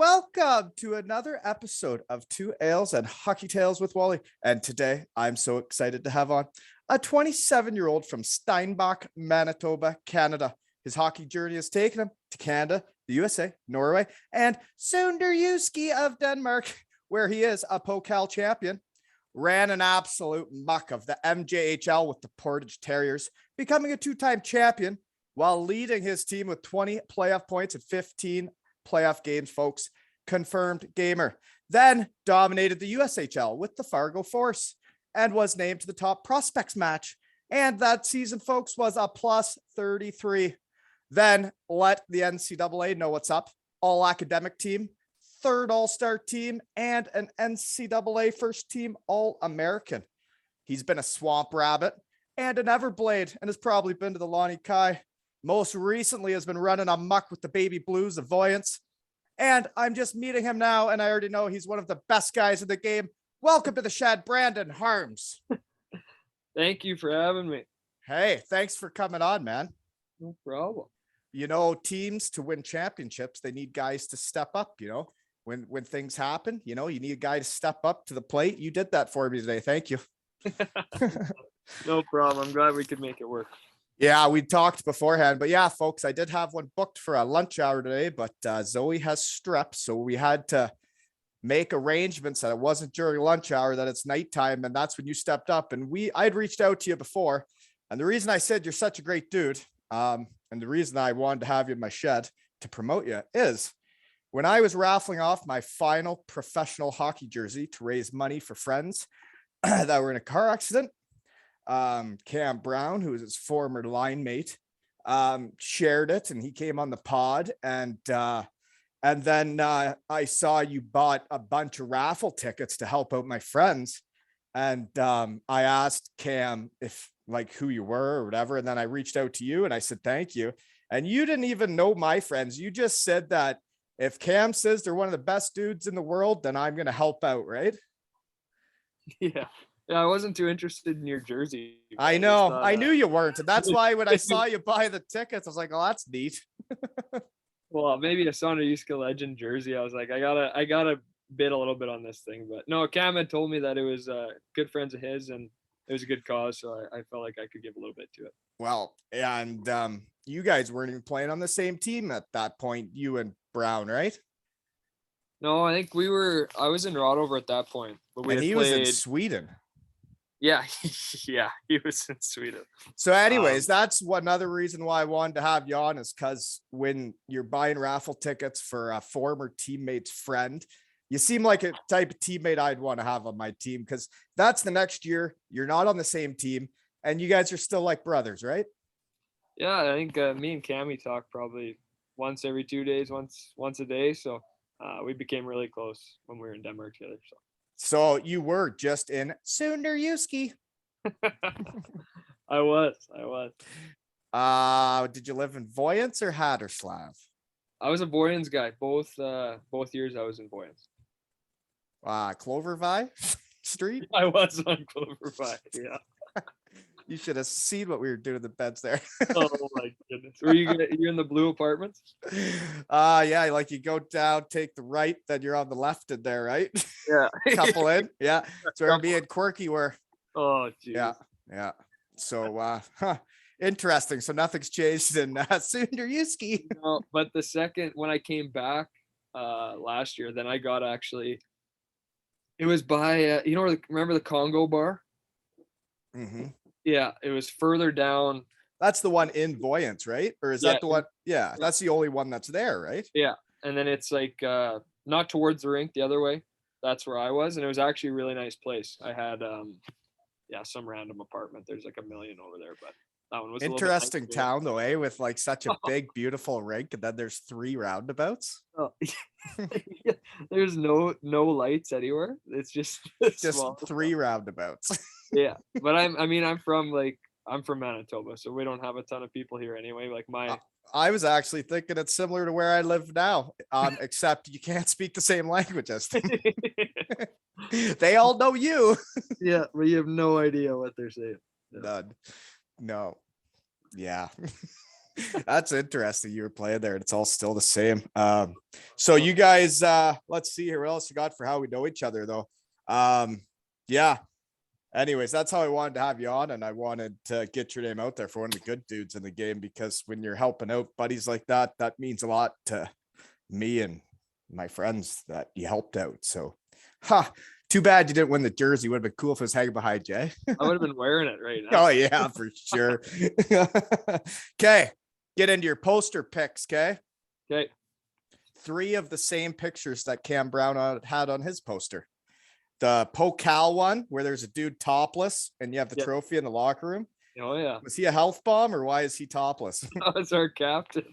Welcome to another episode of Two Ales and Hockey Tales with Wally. And today I'm so excited to have on a 27-year-old from Steinbach, Manitoba, Canada. His hockey journey has taken him to Canada, the USA, Norway, and Sonderjyske of Denmark, where he is a Pokal champion. Ran an absolute muck of the MJHL with the Portage Terriers, becoming a two-time champion while leading his team with 20 playoff points and 15 playoff games, folks. Confirmed gamer. Then dominated the USHL with the Fargo Force and was named to the top prospects match. And that season, folks, was a plus 33. Then let the NCAA know what's up. All academic team, third all-star team, and an NCAA first team All-American. He's been a swamp rabbit and an Everblade and has probably been to the Lonnie Kai. Most recently has been running amok with the baby blues of Vojens. And I'm just meeting him now, and I already know he's one of the best guys in the game. Welcome to the shed, Brandon Harms. Thank you for having me. Hey, thanks for coming on, man. No problem. You know, teams to win championships, they need guys to step up, you know. When things happen, you know, you need a guy to step up to the plate. You did that for me today. Thank you. No problem. I'm glad we could make it work. Yeah, we talked beforehand, but yeah, folks, I did have one booked for a lunch hour today, but Zoe has strep, so we had to make arrangements that it wasn't during lunch hour, that it's nighttime, and that's when you stepped up. And I'd reached out to you before, and the reason I said you're such a great dude, and the reason I wanted to have you in my shed to promote you is when I was raffling off my final professional hockey jersey to raise money for friends that were in a car accident. Cam Brown, who is his former line mate, shared it, and he came on the pod, and then I saw you bought a bunch of raffle tickets to help out my friends, and I asked Cam if like who you were or whatever, and then I reached out to you and I said thank you, and you didn't even know my friends. You just said that if Cam says they're one of the best dudes in the world, then I'm gonna help out, right? Yeah. Yeah, I wasn't too interested in your jersey. I know. I knew you weren't. And that's why when I saw you buy the tickets, I was like, oh, that's neat. Well, maybe a Sonderjyske legend jersey. I was like, I gotta bid a little bit on this thing. But no, Cam had told me that it was good friends of his and it was a good cause. So I felt like I could give a little bit to it. Well, and you guys weren't even playing on the same team at that point, you and Brown, right? No, I think I was in Rodover at that point. But he was in Sweden. Yeah, yeah, he was in Sweden. So anyways, that's one other reason why I wanted to have you on, is because when you're buying raffle tickets for a former teammate's friend, you seem like a type of teammate I'd want to have on my team, because that's the next year. You're not on the same team and you guys are still like brothers, right? Yeah, I think me and Cammy talk probably once every 2 days, once a day. So we became really close when we were in Denmark together. So you were just in Sonderjyske. I was. Did you live in Vojens or Hatterslav? I was a Vojens guy. Both years I was in Vojens. Clovervi Street? I was on Clovervi, yeah. You should have seen what we were doing in the beds there. Oh my goodness. Were you in the blue apartments? Yeah, like you go down, take the right, then you're on the left in there, right? Yeah. Couple in. Yeah. So where me and Quirky were. Oh geez. Yeah. So interesting. So nothing's changed in Sonderjyske. No, but the second when I came back last year, then I got it was by remember the Congo bar? Mm-hmm. Yeah, it was further down. That's the one in Vojens, right? Or is that the one? Yeah, that's the only one that's there, right? Yeah, and then it's like not towards the rink, the other way. That's where I was, and it was actually a really nice place. I had some random apartment. There's like a million over there, but that one was interesting town though, eh? With like such a big, beautiful rink, and then there's 3 roundabouts. Oh. Yeah, there's no lights anywhere. It's just 3 roundabouts. Yeah, but I'm from Manitoba, so we don't have a ton of people here anyway. Like I was actually thinking it's similar to where I live now, except you can't speak the same language as them. They all know you. Yeah, but you have no idea what they're saying. None. No. Yeah. That's interesting. You were playing there and it's all still the same. So you guys, let's see here. What else you got for how we know each other though? Yeah. Anyways, that's how I wanted to have you on, and I wanted to get your name out there for one of the good dudes in the game, because when you're helping out buddies like that, that means a lot to me and my friends that you helped out. So, too bad you didn't win the jersey. Would have been cool if it was hanging behind you. I would have been wearing it right now. Oh yeah, for sure. Okay, get into your poster picks. Okay. 3 of the same pictures that Cam Brown had on his poster. The Pokal one, where there's a dude topless and you have the trophy in the locker room. Oh yeah. Was he a health bomb, or why is he topless? That was our captain.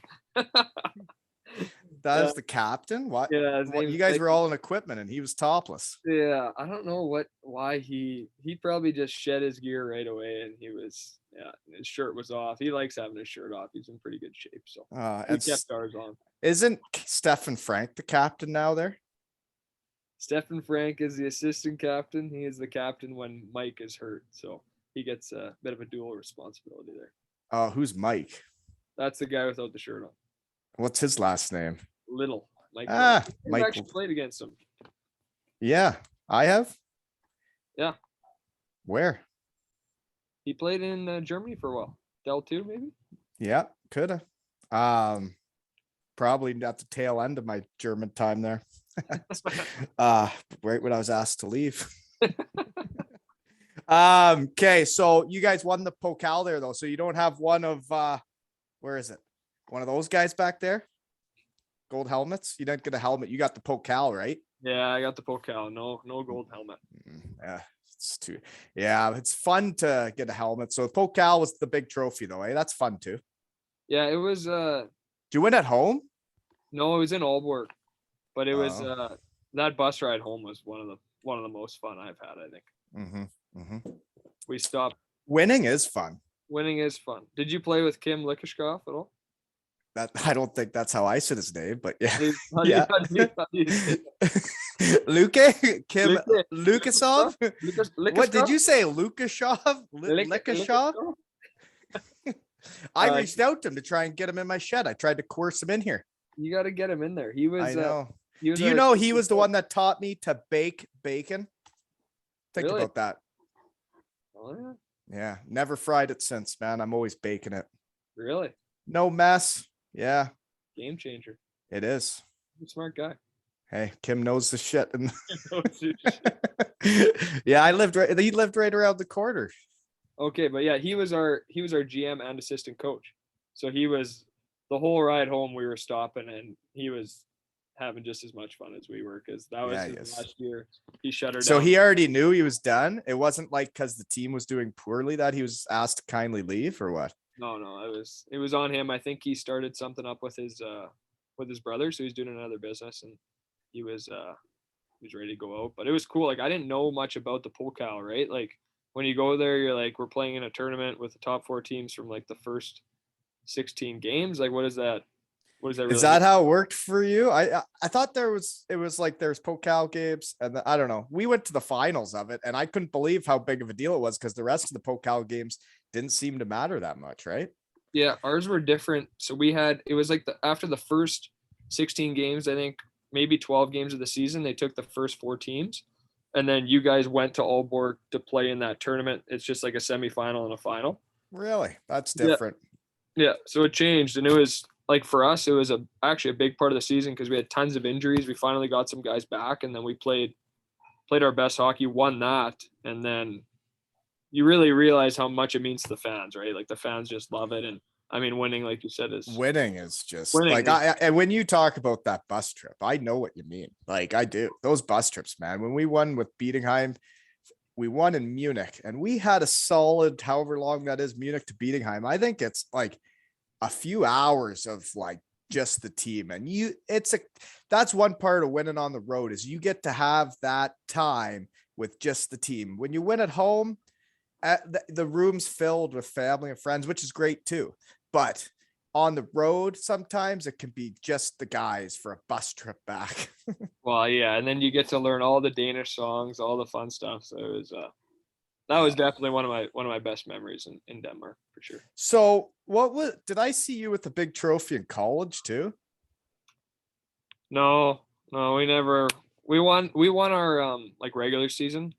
That is the captain. What? Yeah, You guys were all in equipment and he was topless. Yeah, I don't know why he probably just shed his gear right away, and his shirt was off. He likes having his shirt off. He's in pretty good shape, so and kept ours on. Isn't Stefan Frank the captain now there? Stefan Frank is the assistant captain. He is the captain when Mike is hurt, so he gets a bit of a dual responsibility there. Who's Mike? That's the guy without the shirt on. What's his last name? Little. Mike. Mike actually played against him. Yeah, I have. Yeah. Where? He played in Germany for a while. Del 2, maybe? Yeah, could have. Probably at the tail end of my German time there. Right when I was asked to leave. Okay, so you guys won the Pokal there though, so you don't have one of where is it? One of those guys back there? Gold helmets? You didn't get a helmet. You got the Pokal, right? Yeah, I got the Pokal. No gold helmet. Yeah, it's fun to get a helmet. So Pokal was the big trophy though, eh? That's fun too. Yeah, it was Did you win at home? No, it was in Aalborg. But it was that bus ride home was one of the most fun I've had, I think. We stopped. Winning is fun. Winning is fun. Did you play with Kim Likashkov at all? I don't think that's how I said his name, but yeah. Luke Kim Lukasov. What did you say, Lukashov? Likashov? I reached out to him to try and get him in my shed. I tried to coerce him in here. You got to get him in there. He was. I know. Do you know he was the one that taught me to bake bacon? Think about that. Oh yeah. Yeah, never fried it since, man. I'm always baking it. Really? No mess. Yeah. Game changer. It is. He's a smart guy. Hey, Kim knows the shit. Yeah, he lived right around the corner. Okay, but yeah, he was our GM and assistant coach. So he was the whole ride home. We were stopping, and he was having just as much fun as we were, because that was his last year. He shut her down. So he already knew he was done. It wasn't like because the team was doing poorly that he was asked to kindly leave, or what? No, it was on him. I think he started something up with his brother, so he's doing another business, and he was ready to go out. But it was cool. Like, I didn't know much about the Pokal, right? Like, when you go there, you're like, we're playing in a tournament with the top 4 teams from like the first 16 games. Like, what is that? What does that really Is that how it worked for you? I thought it was like there's Pokal games, and I don't know. We went to the finals of it, and I couldn't believe how big of a deal it was, because the rest of the Pokal games didn't seem to matter that much, right? Yeah, ours were different. So it was like after the first 16 games, I think maybe 12 games of the season, they took the first 4 teams, and then you guys went to Aalborg to play in that tournament. It's just like a semifinal and a final. Really? That's different. Yeah. So it changed, and it was like, for us, it was actually a big part of the season, because we had tons of injuries. We finally got some guys back, and then we played our best hockey, won that, and then you really realize how much it means to the fans, right? Like, the fans just love it. And I mean, winning, like you said, is just like, and when you talk about that bus trip, I know what you mean. Like, I do. Those bus trips, man. When we won with Bietigheim, we won in Munich, and we had a solid, however long that is, Munich to Bietigheim. I think it's like a few hours of like just the team, and that's one part of winning on the road, is you get to have that time with just the team. When you win at home, the room's filled with family and friends, which is great too. But on the road, sometimes it can be just the guys for a bus trip back. Well, yeah, and then you get to learn all the Danish songs, all the fun stuff. So that was definitely one of my best memories in Denmark for sure. So did I see you with the big trophy in college too? No, we never. We won our like regular season.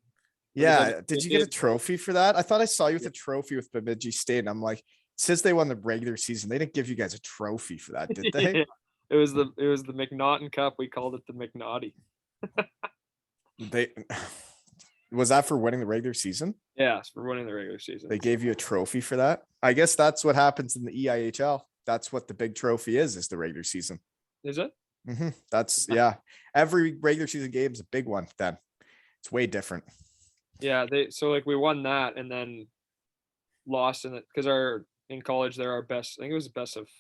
Yeah. Did you get a trophy for that? I thought I saw you with a trophy with Bemidji State. And I'm like, since they won the regular season, they didn't give you guys a trophy for that, did they? Yeah. It was the McNaughton Cup. We called it the McNaughty. They was that for winning the regular season? Yeah, for winning the regular season. They gave you a trophy for that. I guess that's what happens in the EIHL. That's what the big trophy is the regular season. Is it? That's every regular season game is a big one. Then it's way different. Yeah, so like we won that and then lost in it because in college they're our best. I think it was best of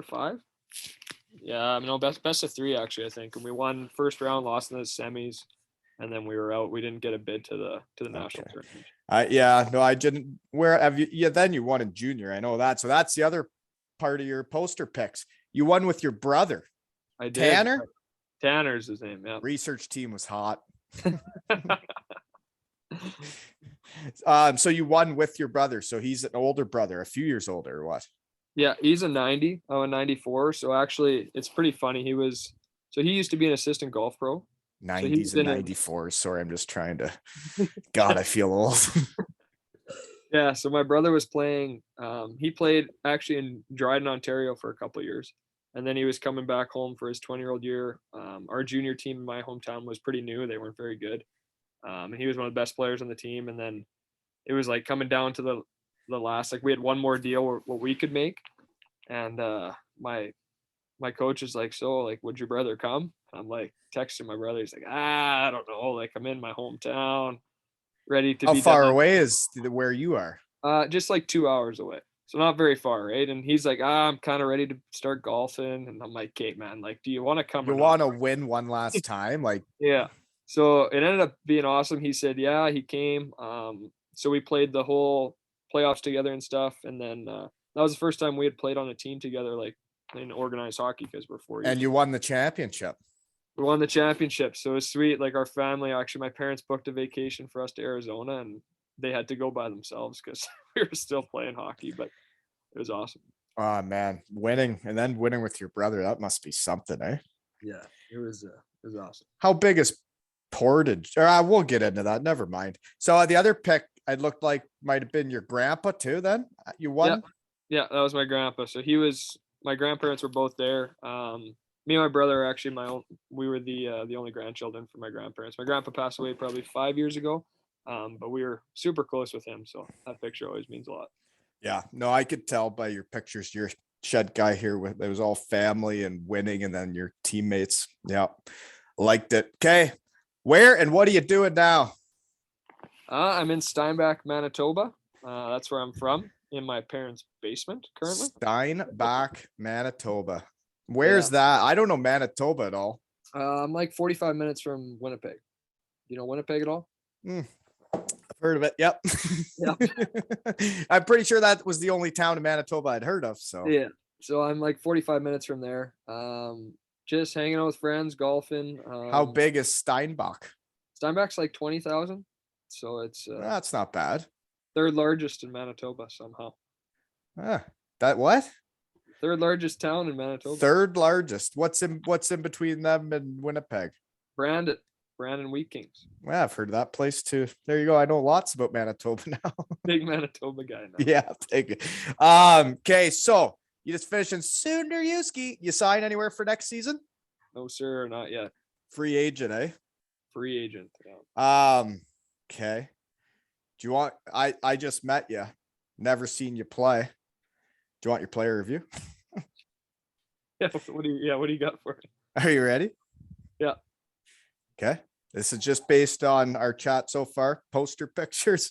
5. Yeah, I mean, no, best of 3 actually. I think, and we won first round, lost in the semis, and then we were out. We didn't get a bid to the national tournament. I didn't. Where have you? Yeah, then you won in junior. I know that. So that's the other part of your poster picks. You won with your brother. I did. Tanner. Tanner's his name. Yeah. Research team was hot. So you won with your brother. So he's an older brother, a few years older, or what? Yeah, he's a 90. I'm a 94. So actually, it's pretty funny. He used to be an assistant golf pro. 90s and 94s. Sorry, I'm just trying to. God, I feel old. Yeah, so my brother was playing. He played actually in Dryden, Ontario for a couple of years, and then he was coming back home for his 20-year-old year. Our junior team in my hometown was pretty new; they weren't very good, and he was one of the best players on the team. And then it was like coming down to the last, like we had one more deal what we could make, and my coach is like, "So, like, would your brother come?" I'm like texting my brother. He's like, "I don't know. Like, I'm in my hometown." Ready to How be far done. away is where you are? Just like 2 hours away, so not very far, right? And he's like, I'm kind of ready to start golfing, and I'm like, "Okay, man, like, do you want to come? You want to win one last time?" Like, yeah. So it ended up being awesome. He said, yeah, he came. So we played the whole playoffs together and stuff, and then that was the first time we had played on a team together, like in organized hockey, because we're 4 years. And you won the championship. We won the championship, so it was sweet. Like our family, actually, my parents booked a vacation for us to Arizona, and they had to go by themselves because we were still playing hockey. But it was awesome. Oh man, winning and then winning with your brother—that must be something, eh? Yeah, it was awesome. How big is Portage? Or we'll get into that. Never mind. So the other pick, it looked like might have been your grandpa too. Then you won. Yeah, that was my grandpa. So my grandparents were both there. Me and my brother are actually we were the only grandchildren for my grandparents. My grandpa passed away probably 5 years ago, but we were super close with him. So that picture always means a lot. Yeah, no, I could tell by your pictures. Your shed guy here it was all family and winning, and then your teammates. Yeah, liked it. Okay, where and what are you doing now? I'm in Steinbach, Manitoba. That's where I'm from, in my parents' basement currently. Steinbach, Manitoba. Where's that? I don't know Manitoba at all. I'm like 45 minutes from Winnipeg. You know Winnipeg at all? I've heard of it. Yep. I'm pretty sure that was the only town in Manitoba I'd heard of. So yeah. So I'm like 45 minutes from there. Just hanging out with friends, golfing. How big is Steinbach? Steinbach's like 20,000. So it's that's not bad. Third largest in Manitoba somehow. That what? Third largest town in Manitoba. Third largest. What's in between them and Winnipeg? Brandon Wheat Kings. Well, I've heard of that place too. There you go. I know lots about Manitoba now. Big Manitoba guy now. Yeah, big. Okay, so you just finished in Sonderjyske. You sign anywhere for next season? No, sir, not yet. Free agent, eh? Free agent. Yeah. Okay. Do you want? I just met you. Never seen you play. Do you want your player review? Yeah. What do you got for it? Are you ready? Yeah. Okay. This is just based on our chat so far, poster pictures,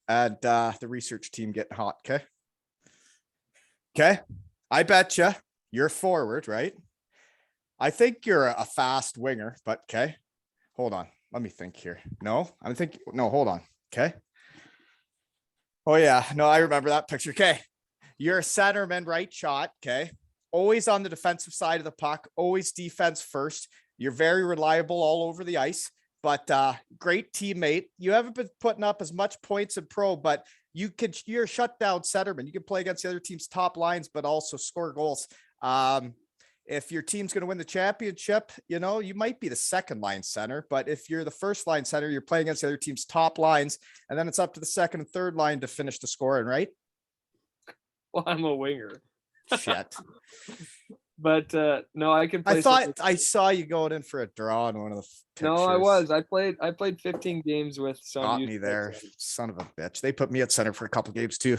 and the research team getting hot. Okay. Okay. I bet you're forward, right? I think you're a fast winger, but okay. Hold on. Let me think here. No, hold on. Okay. Oh yeah. No, I remember that picture. Okay. You're a centerman, right shot. Okay. Always on the defensive side of the puck, always defense first. You're very reliable all over the ice, but great teammate. You haven't been putting up as much points in pro, but you're a shutdown centerman. You can play against the other team's top lines, but also score goals. If your team's going to win the championship, you might be the second line center, but if you're the first line center, you're playing against the other team's top lines, and then it's up to the second and third line to finish the scoring, right? Well, I'm a winger. Shit. But no, I can play. I thought I saw you going in for a draw in one of the pictures. No, I was. I played 15 games with Got me there, son of a bitch. They put me at center for a couple games too.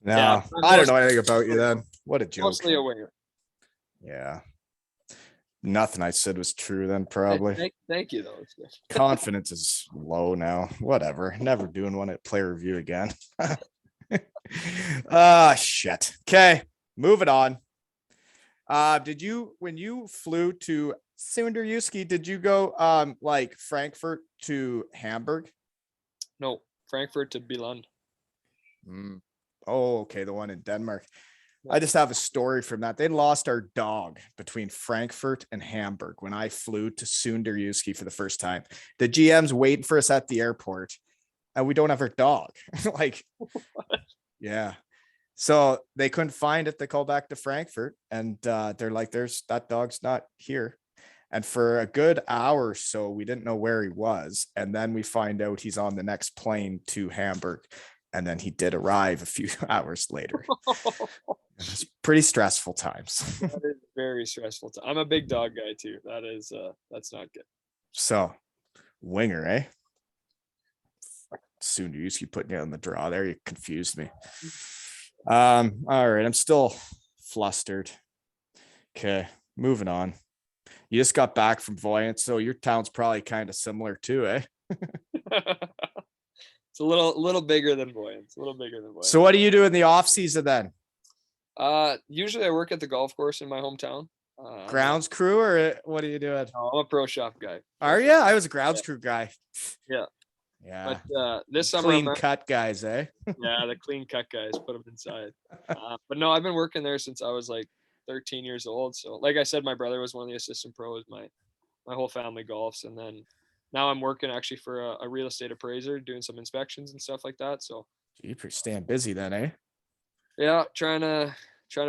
No, yeah, I don't know anything about you then. What a joke. Mostly a winger. Yeah. Nothing I said was true then, probably. Thank you, though. Confidence is low now. Whatever. Never doing one at player review again. Shit. Okay, moving on. When you flew to Sonderjyske, did you go like Frankfurt to Hamburg? No, Frankfurt to Billund. Oh, okay, the one in Denmark. I just have a story from that. They lost our dog between Frankfurt and Hamburg when I flew to Sonderjyske for the first time. The GM's waiting for us at the airport, and we don't have our dog. Yeah. So they couldn't find it. They called back to Frankfurt, and they're like, that dog's not here. And for a good hour or so, we didn't know where he was. And then we find out he's on the next plane to Hamburg. And then he did arrive a few hours later. It was pretty stressful times. That is very stressful. I'm a big dog guy too. That's not good. So, winger, eh? Sonderjyske putting you on the draw there. You confused me. All right. I'm still flustered. Okay, moving on. You just got back from Vojens, so your town's probably kind of similar too, eh? It's a little bigger than Vojens. So what do you do in the off season then? Usually I work at the golf course in my hometown. Grounds crew, or what are you doing? No, I'm a pro shop guy. Are you? I was a grounds crew guy. Yeah. Yeah. But this summer, clean cut guys, eh? Yeah, the clean cut guys, put them inside. But no, I've been working there since I was like 13 years old. So like I said, my brother was one of the assistant pros. My whole family golfs, and then now I'm working actually for a real estate appraiser, doing some inspections and stuff like that. So you're staying busy then, eh? Yeah, trying to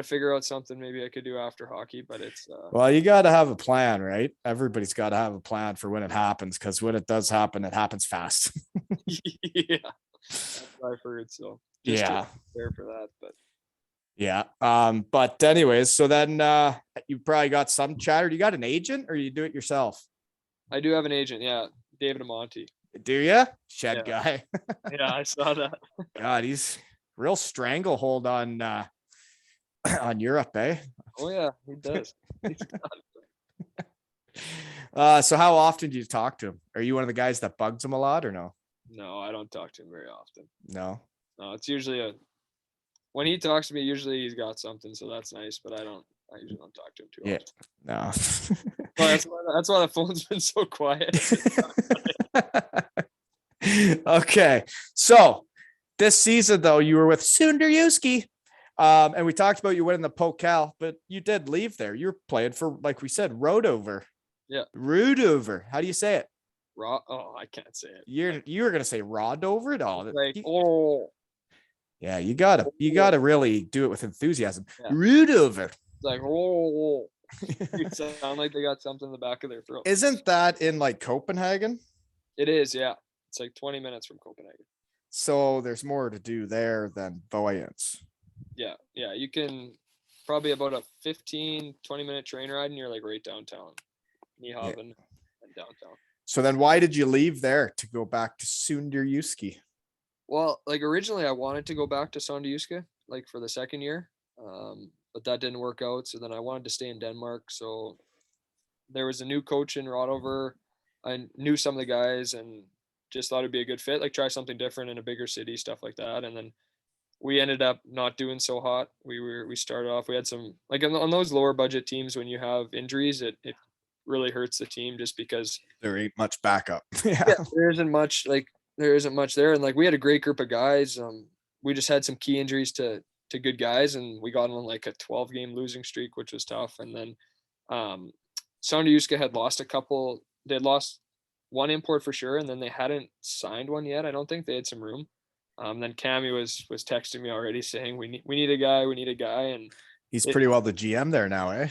figure out something maybe I could do after hockey, but it's well, you got to have a plan, right? Everybody's got to have a plan for when it happens, because when it does happen, it happens fast. Yeah, that's what I've heard. So just prepare for that, but yeah. But anyways, so then you probably got some chatter. Do you got an agent, or you do it yourself? I do have an agent. Yeah, David Amonte. Do you? Shed guy. Yeah, I saw that. God, he's real stranglehold on Europe, eh? Oh yeah, he does. So how often do you talk to him? Are you one of the guys that bugs him a lot, or no? No, I don't talk to him very often. No, it's usually when he talks to me, usually he's got something, so that's nice. But I usually don't talk to him too often. No. Well, that's why the phone's been so quiet. Okay, so this season though, you were with Sonderjyske, and we talked about you winning the Pokal, but you did leave there. You were playing for, like we said, Rodover. Yeah, Rodover. How do you say it? I can't say it. You were gonna say Rodover at all? Like, yeah, you gotta really do it with enthusiasm. Yeah. Rodover. It's like, oh. You sound like they got something in the back of their throat. Isn't that in like Copenhagen? It is, yeah. It's like 20 minutes from Copenhagen. So there's more to do there than Vojens. Yeah. You can probably about a 15-20 minute train ride, and you're like right downtown, Nyhavn and downtown. So then why did you leave there to go back to Sonderjyske? Well, like originally I wanted to go back to Sonderjyske, like for the second year. But that didn't work out. So then I wanted to stay in Denmark. So there was a new coach in Rodover. I knew some of the guys and just thought it'd be a good fit, like try something different in a bigger city, stuff like that. And then we ended up not doing so hot. We started off, we had some, like on those lower budget teams, when you have injuries, it really hurts the team just because there ain't much backup. Yeah, there isn't much there. And like we had a great group of guys. We just had some key injuries to good guys, and we got on like a 12-game losing streak, which was tough. And then Sonderjyske had lost a couple. They'd lost one import for sure, and then they hadn't signed one yet. I don't think they had some room. Then Cammy was texting me already saying we need a guy, and he's pretty well the GM there now, eh?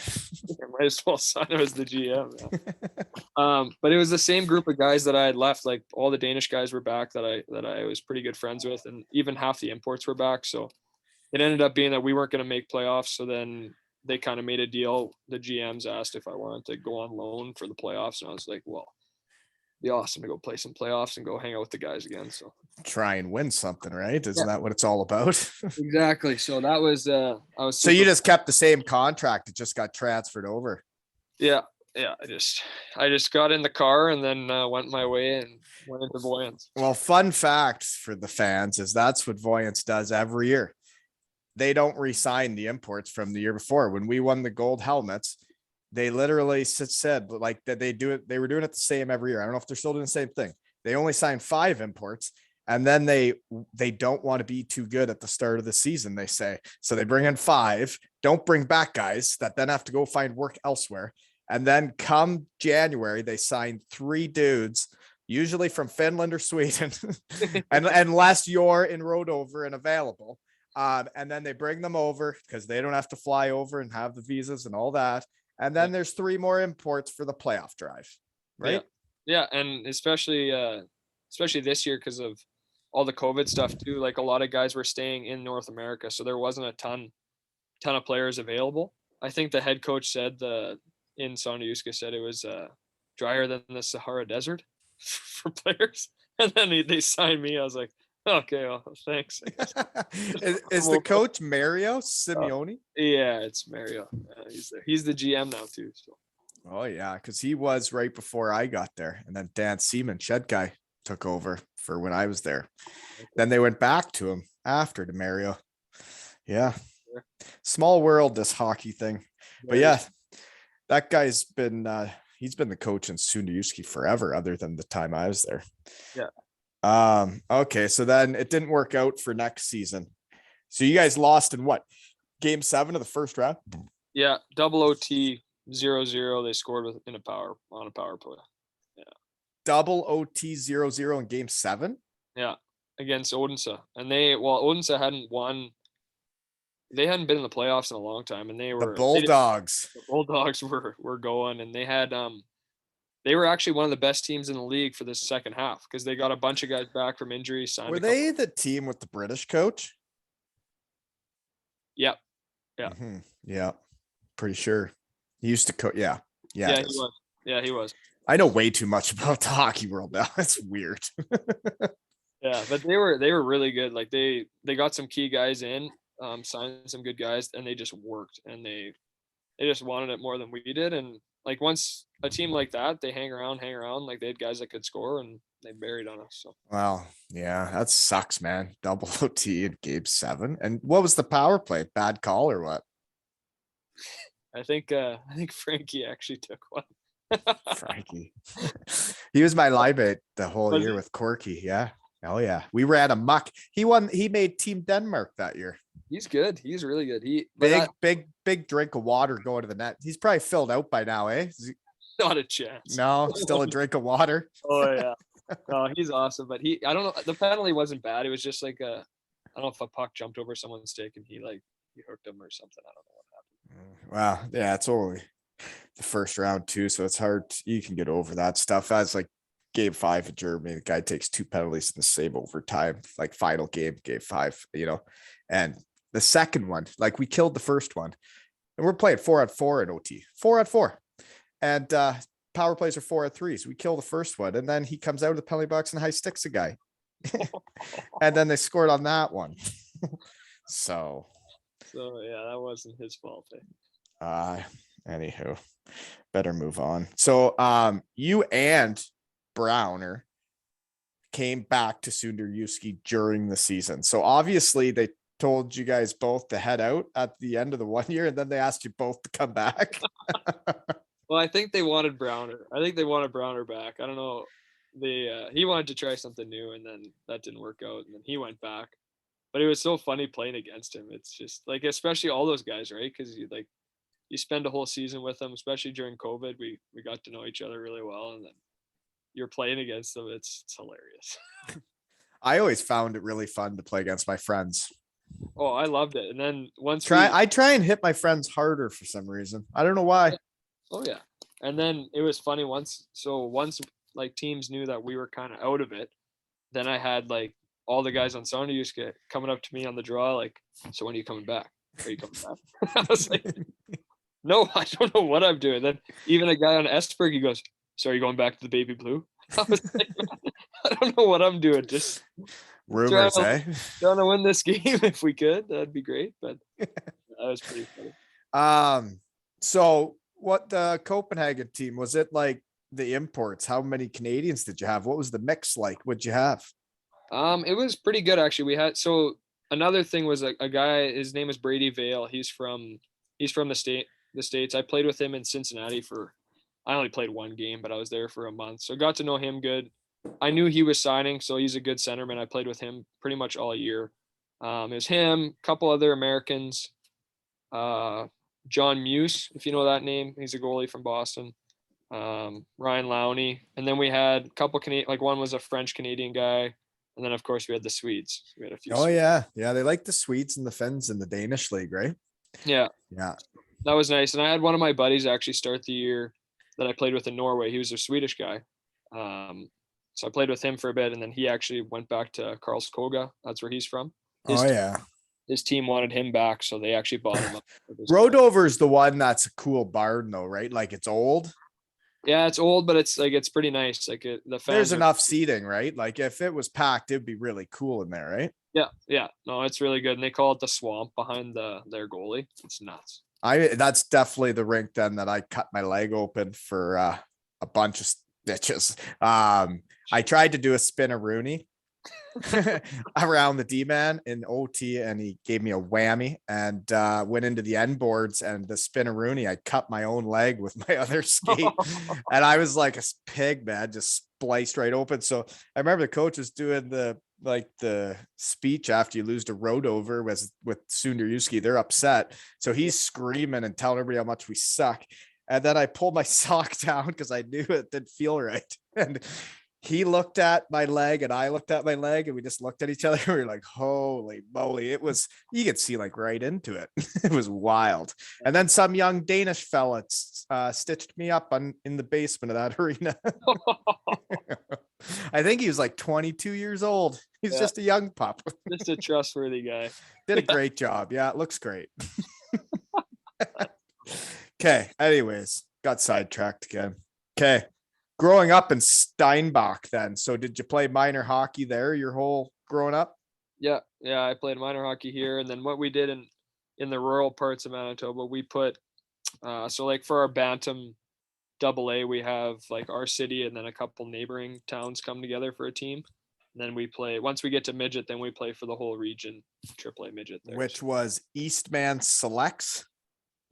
Might as well sign him as the GM. Yeah. But it was the same group of guys that I had left. Like all the Danish guys were back that I was pretty good friends with, and even half the imports were back. So it ended up being that we weren't going to make playoffs. So then they kind of made a deal. The GMs asked if I wanted to go on loan for the playoffs, and I was like, well, be awesome to go play some playoffs and go hang out with the guys again. So try and win something, right? Isn't that what it's all about? Exactly. So that was I was. So you just kept the same contract; it just got transferred over. Yeah. I just got in the car and then went my way and went into Vojens. Well, fun fact for the fans is that's what Vojens does every year. They don't re-sign the imports from the year before. When we won the gold helmets, they literally said like that they do it. They were doing it the same every year. I don't know if they're still doing the same thing. They only signed 5 imports, and then they don't want to be too good at the start of the season, they say. So they bring in 5, don't bring back guys that then have to go find work elsewhere. And then come January, they signed 3 dudes, usually from Finland or Sweden, and unless you're enrolled over and available. And then they bring them over because they don't have to fly over and have the visas and all that. And then there's 3 more imports for the playoff drive, right? Yeah, and especially this year because of all the COVID stuff too. Like a lot of guys were staying in North America, so there wasn't a ton of players available. I think the head coach said in Sonderjyske said it was drier than the Sahara Desert for players. And then they signed me. I was like, okay, well, thanks. Is the coach Mario Simeone? Yeah, it's Mario. He's the GM now too. So. Oh yeah, because he was right before I got there, and then Dan Seaman, Shed guy, took over for when I was there. Okay. Then they went back to him after to Mario. Yeah, small world, this hockey thing. But yeah, that guy's been he's been the coach in Sonderjyske forever, other than the time I was there. Yeah. Okay, so then it didn't work out for next season. So you guys lost in what? Game 7 of the first round? Yeah, double OT 0-0. They scored on a power play. Yeah. Double OT 0-0 in game 7? Yeah, against Odense. And Odense hadn't won. They hadn't been in the playoffs in a long time, and they were the Bulldogs. The Bulldogs were going, and they had they were actually one of the best teams in the league for this second half because they got a bunch of guys back from injury. Were they the team with the British coach? Yep. Yeah. Mm-hmm. Yeah. Pretty sure. He used to coach. Yeah. Yeah, he was. Yeah, he was. I know way too much about the hockey world now. It's weird. Yeah, but they were really good. Like they got some key guys in, signed some good guys, and they just worked, and they just wanted it more than we did. And like once a team like that, they hang around, like they had guys that could score, and they buried on us. So well, yeah, that sucks, man. Double OT in game 7. And what was the power play? Bad call or what? I think Frankie actually took one. Frankie. He was my live bait the whole year with Corky. Yeah. Oh yeah. We ran a muck. He made Team Denmark that year. He's good. He's really good. Big drink of water going to the net. He's probably filled out by now, eh? Not a chance. No, still a drink of water. Oh yeah. No, he's awesome. But I don't know. The penalty wasn't bad. It was just like I don't know if a puck jumped over someone's stick and he hooked him or something. I don't know what happened. Wow. Yeah, it's only the first round too, so it's hard. You can get over that stuff. As like game 5 in Germany, the guy takes 2 penalties in the same overtime, like final game 5, and the second one, like we killed the first one, and we're playing 4-on-4 in OT, 4-on-4, and power plays are 4-on-3. So we kill the first one, and then he comes out of the penalty box and high sticks a guy, and then they scored on that one. So yeah, that wasn't his fault. Anywho, better move on. So you and Browner came back to Sonderjyske during the season. So obviously they told you guys both to head out at the end of the 1 year, and then they asked you both to come back. Well, I think they wanted Browner. Back. I don't know. He wanted to try something new, and then that didn't work out, and then he went back. But it was so funny playing against him. It's just like, especially all those guys, right? Because you spend a whole season with them, especially during COVID. We got to know each other really well, and then you're playing against them. It's hilarious. I always found it really fun to play against my friends. Oh, I loved it. And then I try and hit my friends harder for some reason. I don't know why. Oh yeah. And then it was funny once like teams knew that we were kind of out of it, then I had like all the guys on Sonderjyske coming up to me on the draw, like, so when are you coming back? Are you coming back? I was like, no, I don't know what I'm doing. Then even a guy on Esberg, he goes, so are you going back to the baby blue? I was like, I don't know what I'm doing. Just rumors, trying to win this game if we could. That'd be great. But that was pretty funny. So what the Copenhagen team, was it like the imports? How many Canadians did you have? What was the mix like? What'd you have? It was pretty good actually. We had, so another thing was a guy, his name is Brady Vale. He's from the States. I played with him in Cincinnati I only played one game, but I was there for a month. So got to know him good. I knew he was signing, so he's a good centerman. I played with him pretty much all year. It was him, a couple other Americans, John Muse, if you know that name. He's a goalie from Boston. Ryan Lowney. And then we had a couple Canadian, like one was a French Canadian guy. And then of course we had the Swedes. We had a few. Oh Swedes. Yeah. They like the Swedes and the Finns in the Danish league, right? Yeah. That was nice. And I had one of my buddies actually start the year that I played with in Norway. He was a Swedish guy. So I played with him for a bit, and then he actually went back to Karlskoga. That's where he's from. His team wanted him back, so they actually bought him up. Rodover is the one that's a cool barn though, right? Like it's old. Yeah, it's old, but it's pretty nice. Like the fans. There's enough seating, right? Like if it was packed, it'd be really cool in there, right? Yeah. No, it's really good, and they call it the swamp behind their goalie. It's nuts. That's definitely the rink then that I cut my leg open for a bunch of stitches. I tried to do a spin-a-rooney around the D-man in OT, and he gave me a whammy and went into the end boards, and the spin-a-rooney, I cut my own leg with my other skate. And I was like a pig, man, just spliced right open. So I remember the coach was doing the speech after you lose to Rodover with Sonderjyske. They're upset. So he's screaming and telling everybody how much we suck. And then I pulled my sock down because I knew it didn't feel right. And he looked at my leg and I looked at my leg, and we just looked at each other. We were like, holy moly. It was, you could see like right into it. It was wild. And then some young Danish fella stitched me up in the basement of that arena. I think he was like 22 years old. He's just a young pup. Just a trustworthy guy. Did a great job. Yeah, it looks great. Okay. Anyways, got sidetracked again. Okay. Growing up in Steinbach then. So did you play minor hockey there your whole growing up? Yeah. I played minor hockey here. And then what we did in the rural parts of Manitoba, we put, so like for our Bantam AA, we have like our city and then a couple neighboring towns come together for a team. And then we play, once we get to midget, then we play for the whole region, AAA midget there. Which was Eastman Selects.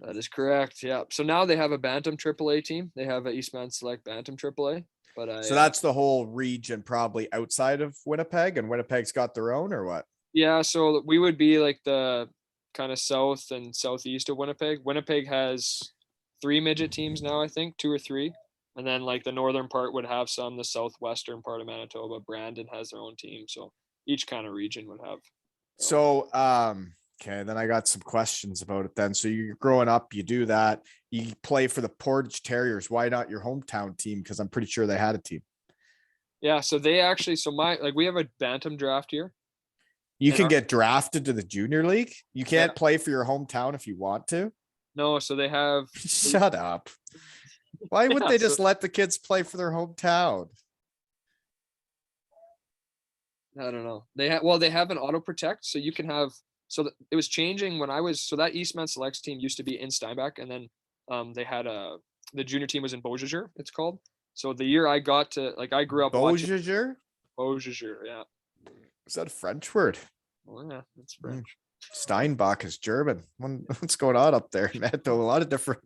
That is correct. Yeah. So now they have a Bantam AAA team. They have a Eastman Select Bantam AAA. But so that's the whole region probably outside of Winnipeg, and Winnipeg's got their own, or what? Yeah. So we would be like the kind of south and southeast of Winnipeg. Winnipeg has 3 midget teams now, I think, 2 or 3. And then like the northern part would have some, the southwestern part of Manitoba, Brandon has their own team. So each kind of region would have. So, okay, then I got some questions about it then. So you're growing up, you do that, you play for the Portage Terriers. Why not your hometown team? Because I'm pretty sure they had a team. Yeah, so they actually, we have a Bantam draft here. You can get drafted to the junior league. You can't play for your hometown if you want to. No, so they have. Shut up. Why would they just let the kids play for their hometown? I don't know. They have an auto protect, so you can have. So it was changing when I was. So that Eastman Selects team used to be in Steinbach, and then they had the junior team was in Beaujeu, it's called. So the year I got to, like, I grew up Beaujeu? Beaujeu, yeah. Is that a French word? Oh yeah, it's French. Steinbach is German. What's going on up there, man? A lot of different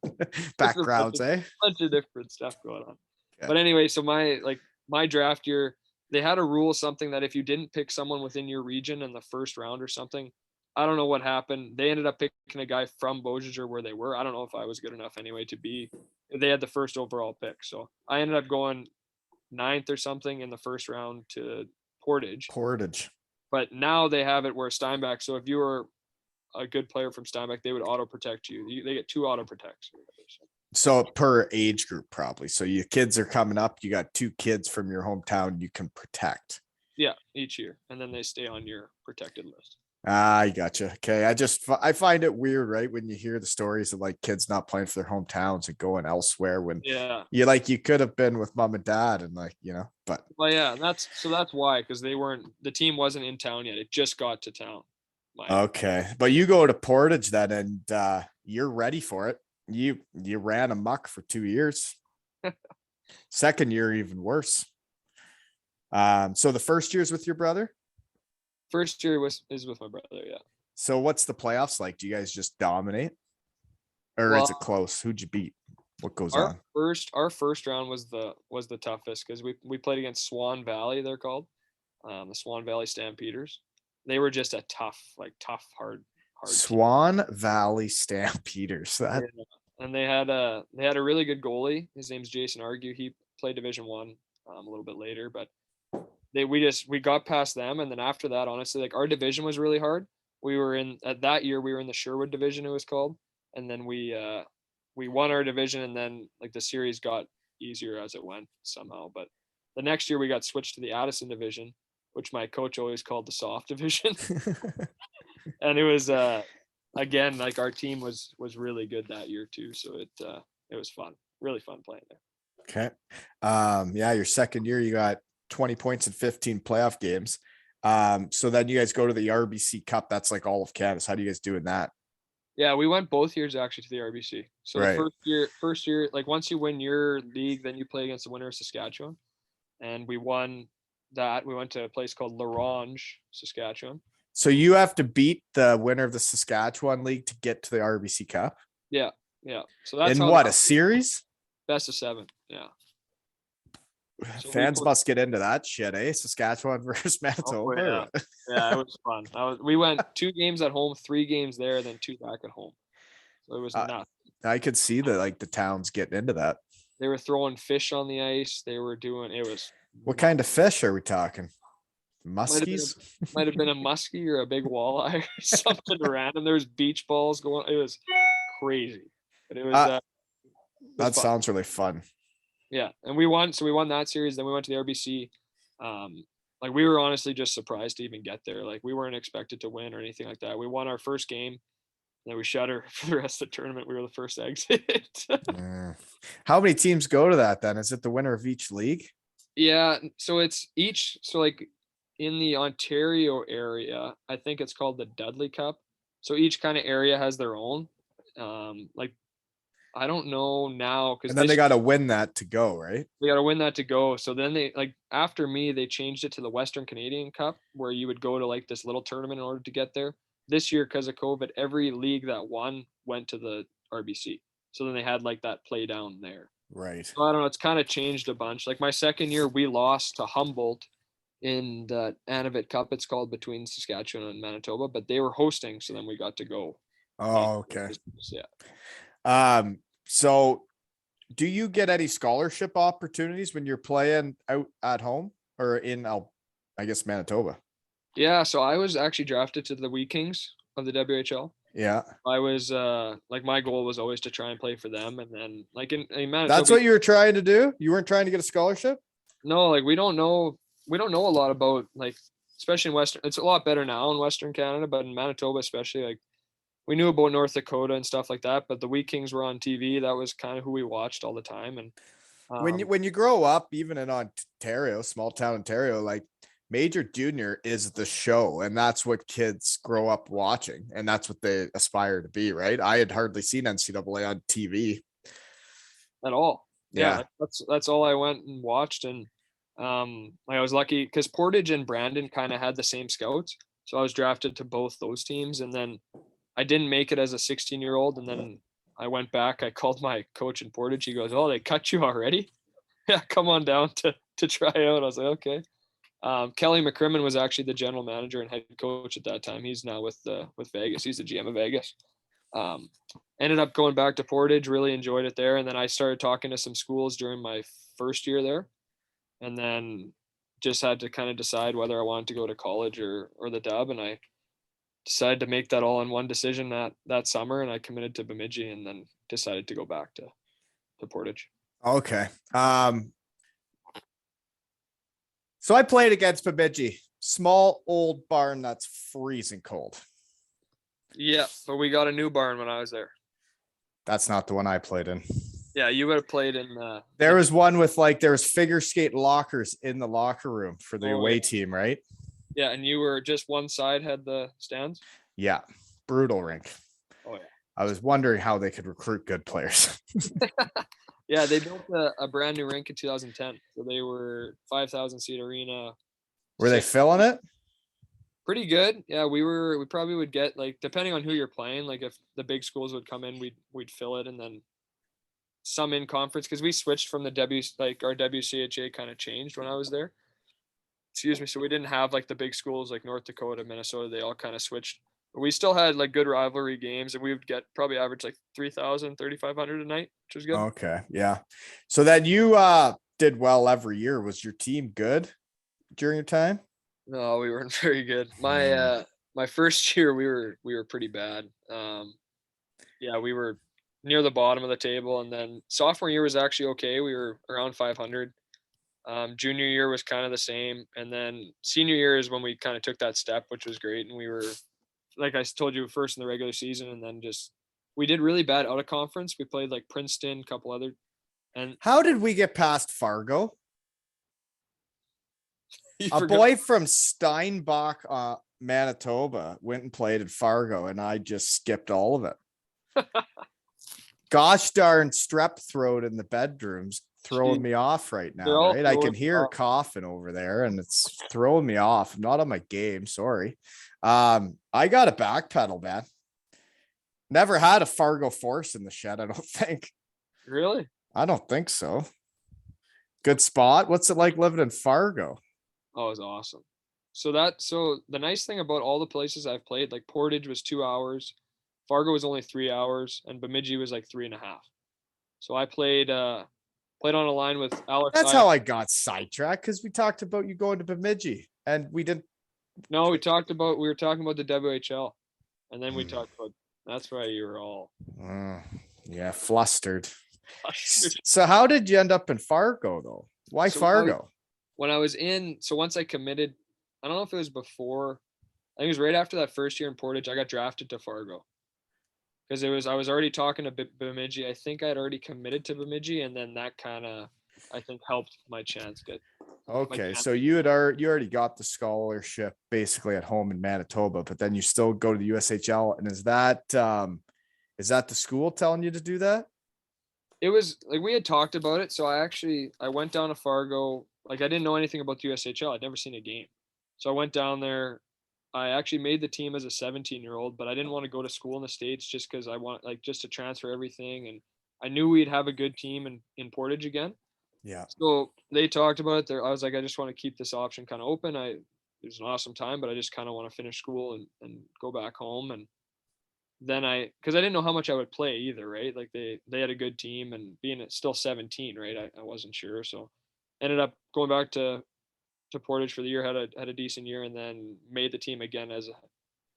backgrounds, A bunch of different stuff going on. Yeah. But anyway, so my draft year, they had a rule, something that if you didn't pick someone within your region in the first round or something, I don't know what happened. They ended up picking a guy from Beaujeu where they were. I don't know if I was good enough anyway to be. They had the first overall pick, so I ended up going 9th or something in the first round to Portage. But now they have it where Steinbach. So if you were a good player from Steinbach, they would auto protect you. They get 2 auto protects. So per age group, probably. So your kids are coming up. You got 2 kids from your hometown you can protect. Yeah, each year, and then they stay on your protected list. I gotcha. Okay, I find it weird, right, when you hear the stories of like kids not playing for their hometowns and going elsewhere when you could have been with mom and dad and but well, yeah, that's why, because the team wasn't in town yet. It just got to town. Okay, but you go to Portage then, and you're ready for it. You ran a muck for 2 years. Second year even worse. So the first year's with your brother? First year is with my brother, yeah. So what's the playoffs like? Do you guys just dominate? Or is it close? Who'd you beat? What goes on? Our first round was the toughest because we played against Swan Valley, they're called. The Swan Valley Stampeders. They were just a tough, hard Swan team. Valley Stampeders. And they had a really good goalie. His name's Jason Argue. He played Division 1 a little bit later, but we got past them, and then after that, honestly, like our division was really hard. That year we were in the Sherwood division, it was called, and then we won our division, and then like the series got easier as it went somehow. But the next year we got switched to the Addison division, which my coach always called the soft division. And it was again, like our team was really good that year too, so it was fun, really fun playing there. Okay. Your second year you got 20 points in 15 playoff games. So then you guys go to the Rbc Cup. That's like all of Canada. So how do you guys do in that? Yeah, we went both years actually to the Rbc. So right. The first year, like once you win your league, then you play against the winner of Saskatchewan. And we won that. We went to a place called Larange, Saskatchewan. So you have to beat the winner of the Saskatchewan League to get to the Rbc Cup? Yeah. So that's a series? Best of 7, yeah. So fans must get into that shit, eh? Saskatchewan versus Manitoba. Oh, yeah, it was fun. We went 2 games at home, 3 games there, then 2 back at home. So it was nuts. I could see the towns getting into that. They were throwing fish on the ice. They were doing it was. What kind of fish are we talking? Muskies? Might have been a muskie or a big walleye or something random. There was beach balls going. It was crazy, but it was. That sounds really fun. Yeah, and we won. So we won that series. Then we went to the RBC. Like we were honestly just surprised to even get there. Like we weren't expected to win or anything like that. We won our first game. Then we shut her for the rest of the tournament. We were the first exit. How many teams go to that then? Is it the winner of each league? Yeah. So it's each. So like in the Ontario area, I think it's called the Dudley Cup. So each kind of area has their own. Like I don't know now because then they got to win that to go, right? They got to win that to go. So then they after me, they changed it to the Western Canadian Cup, where you would go to like this little tournament in order to get there. This year, because of COVID, every league that won went to the RBC. So then they had like that play down there. Right. So I don't know. It's kind of changed a bunch. Like my second year, we lost to Humboldt in the Anavet Cup. It's called between Saskatchewan and Manitoba, but they were hosting. So then we got to go. Oh, okay. Yeah. So do you get any scholarship opportunities when you're playing out at home or in, I guess, Manitoba? Yeah. So I was actually drafted to the Wee Kings of the WHL. Yeah. I was like my goal was always to try and play for them. And then like in Manitoba. That's what you were trying to do? You weren't trying to get a scholarship? No, like we don't know a lot about like, especially in Western, it's a lot better now in Western Canada, but in Manitoba, especially like we knew about North Dakota and stuff like that, but the Wee Kings were on TV. That was kind of who we watched all the time. And when you grow up, even in Ontario, small town Ontario, like Major Junior is the show, and that's what kids grow up watching, and that's what they aspire to be, right? I had hardly seen NCAA on TV at all. Yeah, that's all I went and watched, and I was lucky because Portage and Brandon kind of had the same scouts, so I was drafted to both those teams, and then I didn't make it as a 16-year-old, and then I went back. I called my coach in Portage. He goes, "Oh, they cut you already? Yeah, come on down to try out." I was like, "Okay." Kelly McCrimmon was actually the general manager and head coach at that time. He's now with Vegas. He's the GM of Vegas. Ended up going back to Portage, really enjoyed it there. And then I started talking to some schools during my first year there. And then just had to kind of decide whether I wanted to go to college or the dub. And I decided to make that all in one decision that summer. And I committed to Bemidji and then decided to go back to Portage. Okay. So I played against Bemidji, small old barn that's freezing cold. Yeah, but we got a new barn when I was there. That's not the one I played in. Yeah, you would have played in. There was one with there was figure skate lockers in the locker room for the away team, right? Yeah, and you were just one side had the stands? Yeah, brutal rink. Oh, yeah. I was wondering how they could recruit good players. Yeah, they built a brand new rink in 2010. So they were 5,000 seat arena. Were they filling it? Pretty good. Yeah, we probably would get depending on who you're playing, if the big schools would come in, we'd fill it, and then some in conference because we switched from the our WCHA kind of changed when I was there. Excuse me. So we didn't have the big schools like North Dakota, Minnesota. They all kind of switched. But we still had good rivalry games, and we would get probably average 3,000, 3,500 a night, which was good. Okay, yeah. So then you did well every year. Was your team good during your time? No, we weren't very good. My first year we were pretty bad. Yeah, we were near the bottom of the table, and then sophomore year was actually okay. We were around 500. Junior year was kind of the same, and then senior year is when we kind of took that step, which was great. And we were, like I told you, first in the regular season, and then we did really bad out of conference. We played Princeton, a couple other. And how did we get past Fargo? A boy from Steinbach, Manitoba went and played at Fargo, and I just skipped all of it. Gosh darn strep throat in the bedrooms throwing me off right now, right? I can hear coughing over there, and it's throwing me off. I'm not on my game, sorry. I got a back pedal, man. Never had a Fargo force in the shed, I don't think. Really? I don't think so. Good spot. What's it like living in Fargo? Oh, it was awesome. So the nice thing about all the places I've played, Portage was 2 hours, Fargo was only 3 hours, and Bemidji was 3.5. So I played on a line with Alex. That's how I got sidetracked, because we talked about you going to Bemidji, and we didn't. No, we were talking about the WHL, and then we talked about. That's why you were all. Yeah, flustered. So how did you end up in Fargo though? Why Fargo? When I was once I committed, I don't know if it was before. I think it was right after that first year in Portage. I got drafted to Fargo. Because I was already talking to Bemidji. I think I'd already committed to Bemidji, and then that kind of, I think, helped my chance get. Okay, so you already got the scholarship basically at home in Manitoba, but then you still go to the USHL, and is that the school telling you to do that? It was we had talked about it, so I went down to Fargo. I didn't know anything about the USHL. I'd never seen a game, so I went down there. I actually made the team as a 17-year-old, but I didn't want to go to school in the States just because I want just to transfer everything. And I knew we'd have a good team in Portage again. Yeah. So they talked about it there. I was like, I just want to keep this option kind of open. It was an awesome time, but I just kind of want to finish school and go back home. And then because I didn't know how much I would play either, right? They had a good team, and being still 17, right? I wasn't sure. So ended up going back to Portage for the year, had a decent year, and then made the team again as an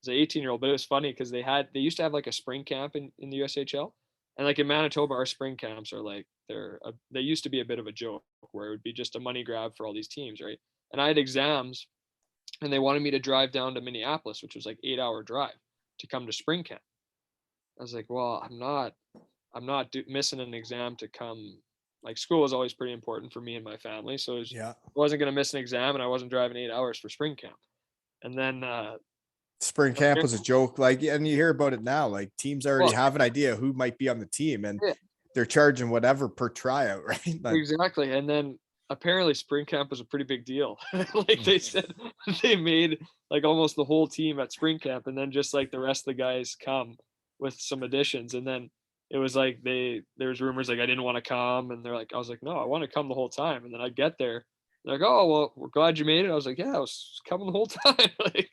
18-year-old. But it was funny because they used to have a spring camp in the USHL, and in Manitoba, our spring camps are they used to be a bit of a joke where it would be just a money grab for all these teams, right? And I had exams, and they wanted me to drive down to Minneapolis, which was 8-hour drive to come to spring camp. I was like, well, I'm not missing an exam to come. School was always pretty important for me and my family. So I wasn't going to miss an exam, and I wasn't driving 8 hours for spring camp. And then spring camp was a joke. And you hear about it now, teams already have an idea who might be on the team, and they're charging whatever per tryout, right? Exactly. And then apparently spring camp was a pretty big deal. They said they made almost the whole team at spring camp, and then just the rest of the guys come with some additions. And then it was there's rumors I didn't want to come, and they're I was no, I want to come the whole time. And then I'd get there, They're like, oh well, we're glad you made it. I was like, yeah, I was coming the whole time. Like,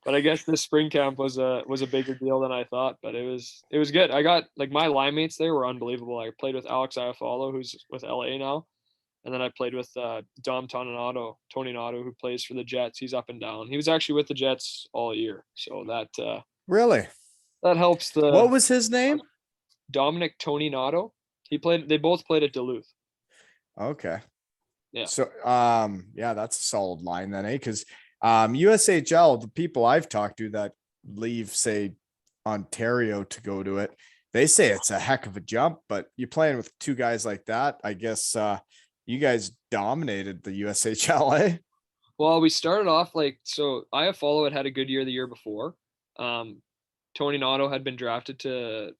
but I guess this spring camp was a bigger deal than I thought. But it was good. I got like my line mates there were unbelievable. I played with Alex Iafallo, who's with LA now, and then I played with Tony Nato, who plays for the Jets. He's up and down. He was actually with the Jets all year, so Really? that helps. What was his name? Dominic Tony Nato. They both played at Duluth. Okay. Yeah. So yeah, that's a solid line then, eh? Because USHL, the people I've talked to that leave, say, Ontario to go to it, they say it's a heck of a jump, but you're playing with two guys like that. I guess you guys dominated the USHL, eh? Well, we started off so Iafallo had a good year the year before. Tony Nato had been drafted to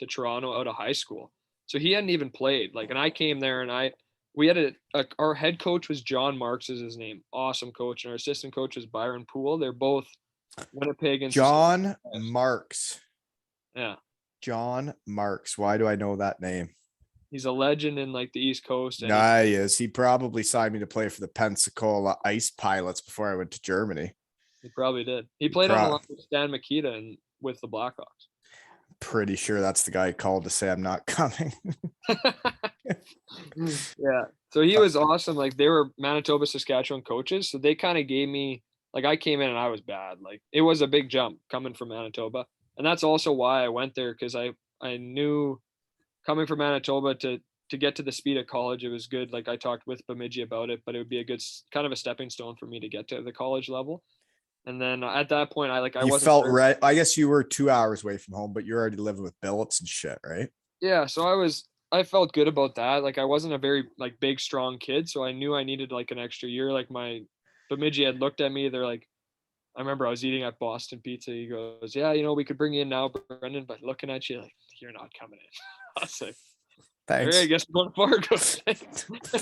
Toronto out of high school. So he hadn't even played. And I came there and we had our head coach was John Marks is his name. Awesome coach. And our assistant coach was Byron Poole. They're both Winnipeg and John Marks. Yeah. John Marks. Why do I know that name? He's a legend in the East Coast. And he is. He probably signed me to play for the Pensacola Ice Pilots before I went to Germany. He probably did. He played on the line with Stan Mikita and with the Blackhawks. Pretty sure that's the guy called to say I'm not coming. Yeah. So he was awesome. They were Manitoba, Saskatchewan coaches. So they kind of gave me, I came in and I was bad. It was a big jump coming from Manitoba. And that's also why I went there, because I knew coming from Manitoba to get to the speed at college, it was good. I talked with Bemidji about it, but it would be a good kind of a stepping stone for me to get to the college level. And then at that point, I wasn't felt right. I guess you were 2 hours away from home, but you're already living with billets and shit, right? Yeah. So I felt good about that. I wasn't a very big, strong kid. So I knew I needed an extra year. My Bemidji had looked at me. They're I remember I was eating at Boston Pizza. He goes, yeah, we could bring you in now, Brendan, but looking at you, you're not coming in. I was like, thanks. All right, I guess I'm going to Fargo.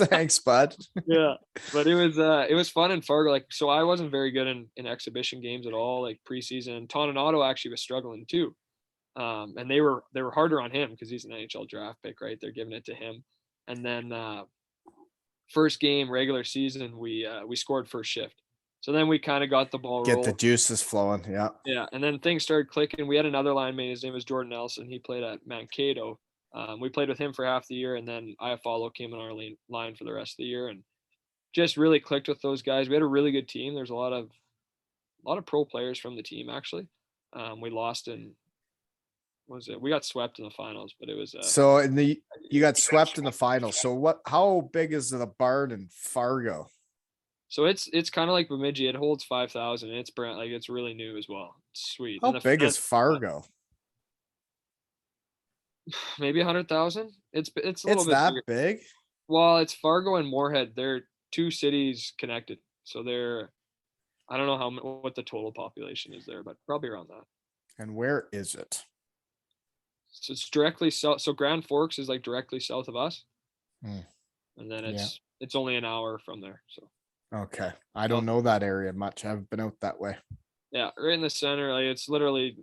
Thanks, bud. Yeah. But it was fun in Fargo. So I wasn't very good in exhibition games at all, preseason. Toninato actually was struggling too. And they were harder on him because he's an NHL draft pick, right? They're giving it to him. And then first game, regular season, we scored first shift. So then we kind of got the ball rolling. Get the juices flowing. Yeah. Yeah. And then things started clicking. We had another line mate. His name was Jordan Nelson. He played at Mankato. We played with him for half the year, and then Iafallo came in our line for the rest of the year, and just really clicked with those guys. We had a really good team. There's a lot of pro players from the team actually. We lost we got swept in the finals, but it was so you got swept in the finals. So how big is the barn in Fargo? So it's kind of like Bemidji. It holds 5,000. It's brand it's really new as well. It's sweet. How big is Fargo? Maybe 100,000. It's a little bit that bigger. Big. Well, it's Fargo and Moorhead. They're two cities connected, so I don't know what the total population is there, but probably around that. And where is it? So it's directly south. So Grand Forks is directly south of us, and then it's only an hour from there. So okay, I don't know that area much. I haven't been out that way. Yeah, right in the center. It's literally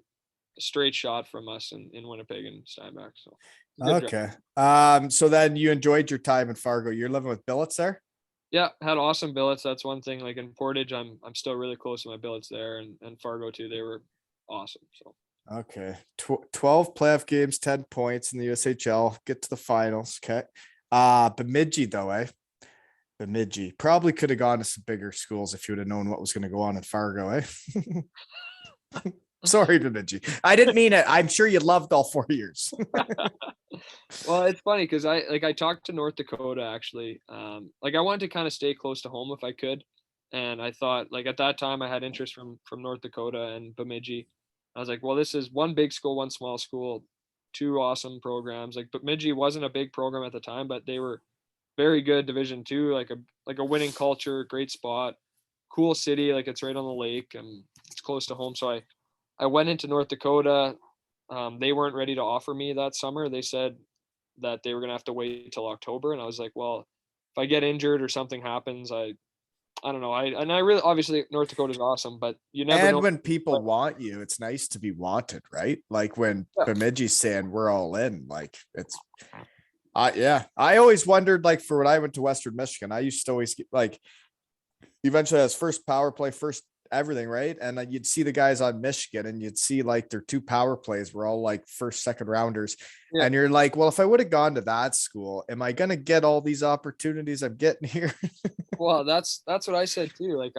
a straight shot from us in Winnipeg and Steinbach. So okay. So then you enjoyed your time in Fargo. You're living with billets there? Yeah, had awesome billets. That's one thing. In Portage, I'm still really close to my billets there, and Fargo too. They were awesome. So okay, 12 playoff games, 10 points in the USHL. Get to the finals. Okay. Bemidji though, eh? Bemidji probably could have gone to some bigger schools if you would have known what was going to go on in Fargo, eh? Sorry, Bemidji. I didn't mean it. I'm sure you loved all 4 years. Well, it's funny because I talked to North Dakota actually. I wanted to kind of stay close to home if I could, and I thought at that time I had interest from North Dakota and Bemidji. I was like, well, this is one big school, one small school, two awesome programs. Bemidji wasn't a big program at the time, but they were very good Division II, a winning culture, great spot, cool city. It's right on the lake and it's close to home. So I went into North Dakota. They weren't ready to offer me that summer. They said that they were going to have to wait till October. And I was like, well, if I get injured or something happens, I don't know. I really, obviously North Dakota's awesome, but you never know. And when people want you, it's nice to be wanted, right? When Bemidji's saying we're all in, it's Yeah, I always wondered, like, for when I went to Western Michigan, I used to always get, like, eventually as first power play, first everything, right? And then you'd see the guys on Michigan and you'd see like their two power plays were all like first, second rounders. Yeah. And you're like, well, if I would have gone to that school, am I going to get all these opportunities I'm getting here? Well, that's what I said too. Like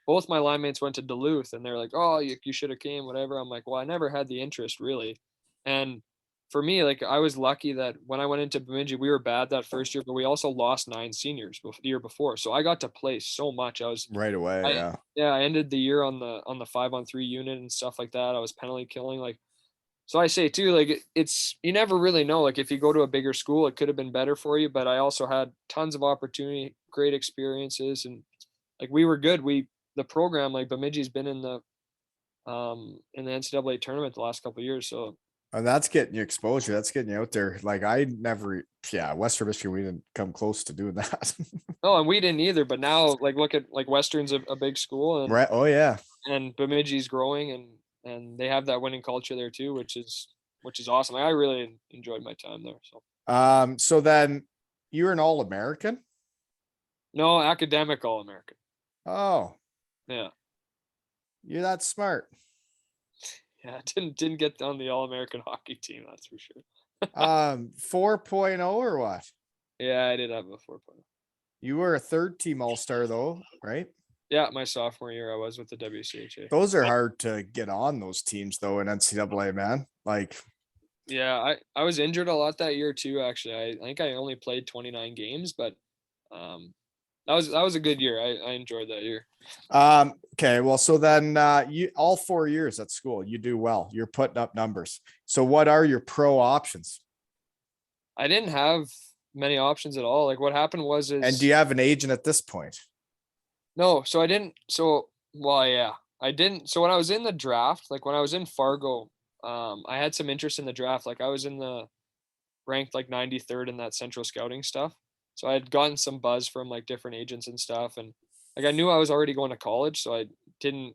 both my line mates went to Duluth and they're like, oh, you should have came, whatever. I'm like, well, I never had the interest really. And for me, like I was lucky that when I went into Bemidji, we were bad that first year, but we also lost 9 seniors the year before. So I got to play so much. Right away. I Yeah. yeah, I ended the year on the 5-on-3 unit and stuff like that. I was penalty killing. Like, so I say too, like it's you never really know. Like if you go to a bigger school, it could have been better for you. But I also had tons of opportunity, great experiences, and like we were good. The program, like Bemidji's been in the NCAA tournament the last couple of years. So And that's getting you exposure. That's getting you out there. Like I never, yeah, Western Michigan, we didn't come close to doing that. no, and we didn't either. But now, like look at like Western's a big school, Right. Oh yeah. and Bemidji's growing, and they have that winning culture there too, which is awesome. Like, I really enjoyed my time there. So So then you're an All-American. no, academic All American. Oh, Yeah. you're that smart. Yeah, didn't get on the All American hockey team, that's for sure. 4.0 or what? Yeah, I did have a 4.0. You were a third team all-star though, right? Yeah, my sophomore year I was with the WCHA. Those are hard to get on those teams though in NCAA, man. Like, Yeah, I was injured a lot that year too, actually. I think I only played 29 games, but that was a good year. I enjoyed that year. okay, well, so then you all 4 years at school, you do well. You're putting up numbers. So what are your pro options? I didn't have many options at all. Like what happened was And do you have an agent at this point? no, so I didn't. So, well, yeah, I didn't. So when I was in the draft, like when I was in Fargo, I had some interest in the draft. Like I was in the ranked like 93rd in that central scouting stuff. So I had gotten some buzz from like different agents and stuff. And like I knew I was already going to college. So I didn't,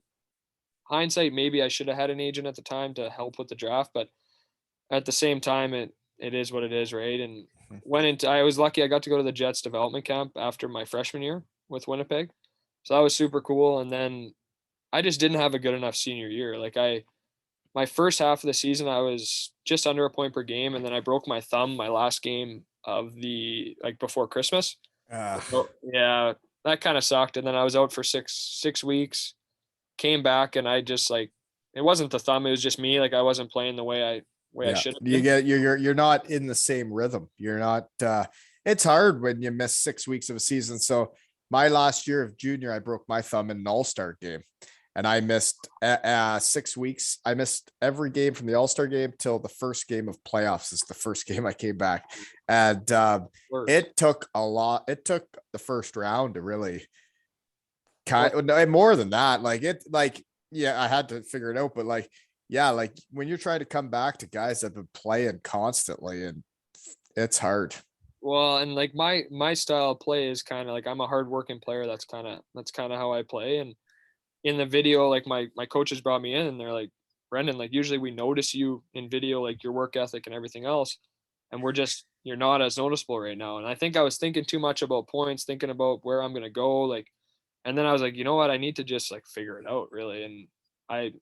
hindsight, maybe I should have had an agent at the time to help with the draft. But at the same time, it is what it is, right? And I was lucky I got to go to the Jets development camp after my freshman year with Winnipeg. So that was super cool. And then I just didn't have a good enough senior year. Like my first half of the season, I was just under a point per game. And then I broke my thumb my last game of the, like before Christmas. So, yeah, that kind of sucked. And then I was out for six weeks, came back, and I just like, it wasn't the thumb. It was just me. Like I wasn't playing the way I Yeah, should have you been. get you're not in the same rhythm. You're not. It's hard when you miss 6 weeks of a season. So my last year of junior, I broke my thumb in an all-star game, and I missed 6 weeks. I missed every game from the all-star game till the first game of playoffs. Is the first game I came back, and it took a lot. It took the first round to really more than that. Yeah, I had to figure it out, but like. Yeah, like when you're trying to come back to guys that have been playing constantly, and it's hard. Well, and like my style of play is kind of like I'm a hardworking player. That's kind of how I play. And in the video, like my coaches brought me in, and they're like, Brendan, like usually we notice you in video, like your work ethic and everything else, and you're not as noticeable right now. And I think I was thinking too much about points, thinking about where I'm gonna go, like, and then I was like, you know what, I need to just like figure it out really. And I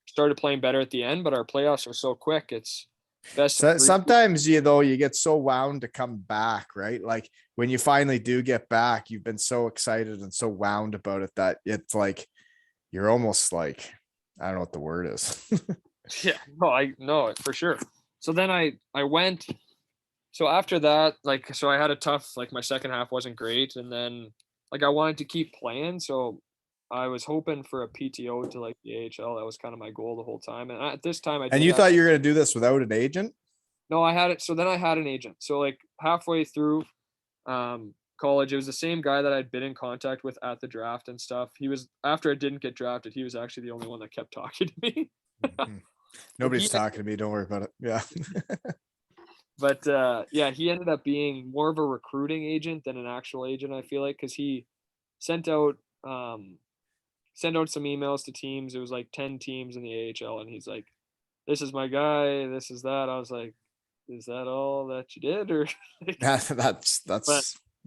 started playing better at the end, but our playoffs are so quick. It's best of 3. Sometimes you get so wound to come back, right? Like when you finally do get back, you've been so excited and so wound about it that it's like you're almost like, I don't know what the word is. Yeah, no, I know for sure. So then I went. So after that, like, so I had a tough, like my second half wasn't great, and then like I wanted to keep playing, so I was hoping for a PTO to like the AHL. That was kind of my goal the whole time. And at this time, And you thought you were going to do this without an agent? No, I had it. So then I had an agent. So like halfway through college, it was the same guy that I'd been in contact with at the draft and stuff. He was, after I didn't get drafted, he was actually the only one that kept talking to me. Nobody's talking to me. Don't worry about it. Yeah. But yeah, he ended up being more of a recruiting agent than an actual agent, I feel like, because he sent out some emails to teams. It was like 10 teams in the AHL, and he's like, this is my guy, this is that. I was like, is that all that you did? Or That's but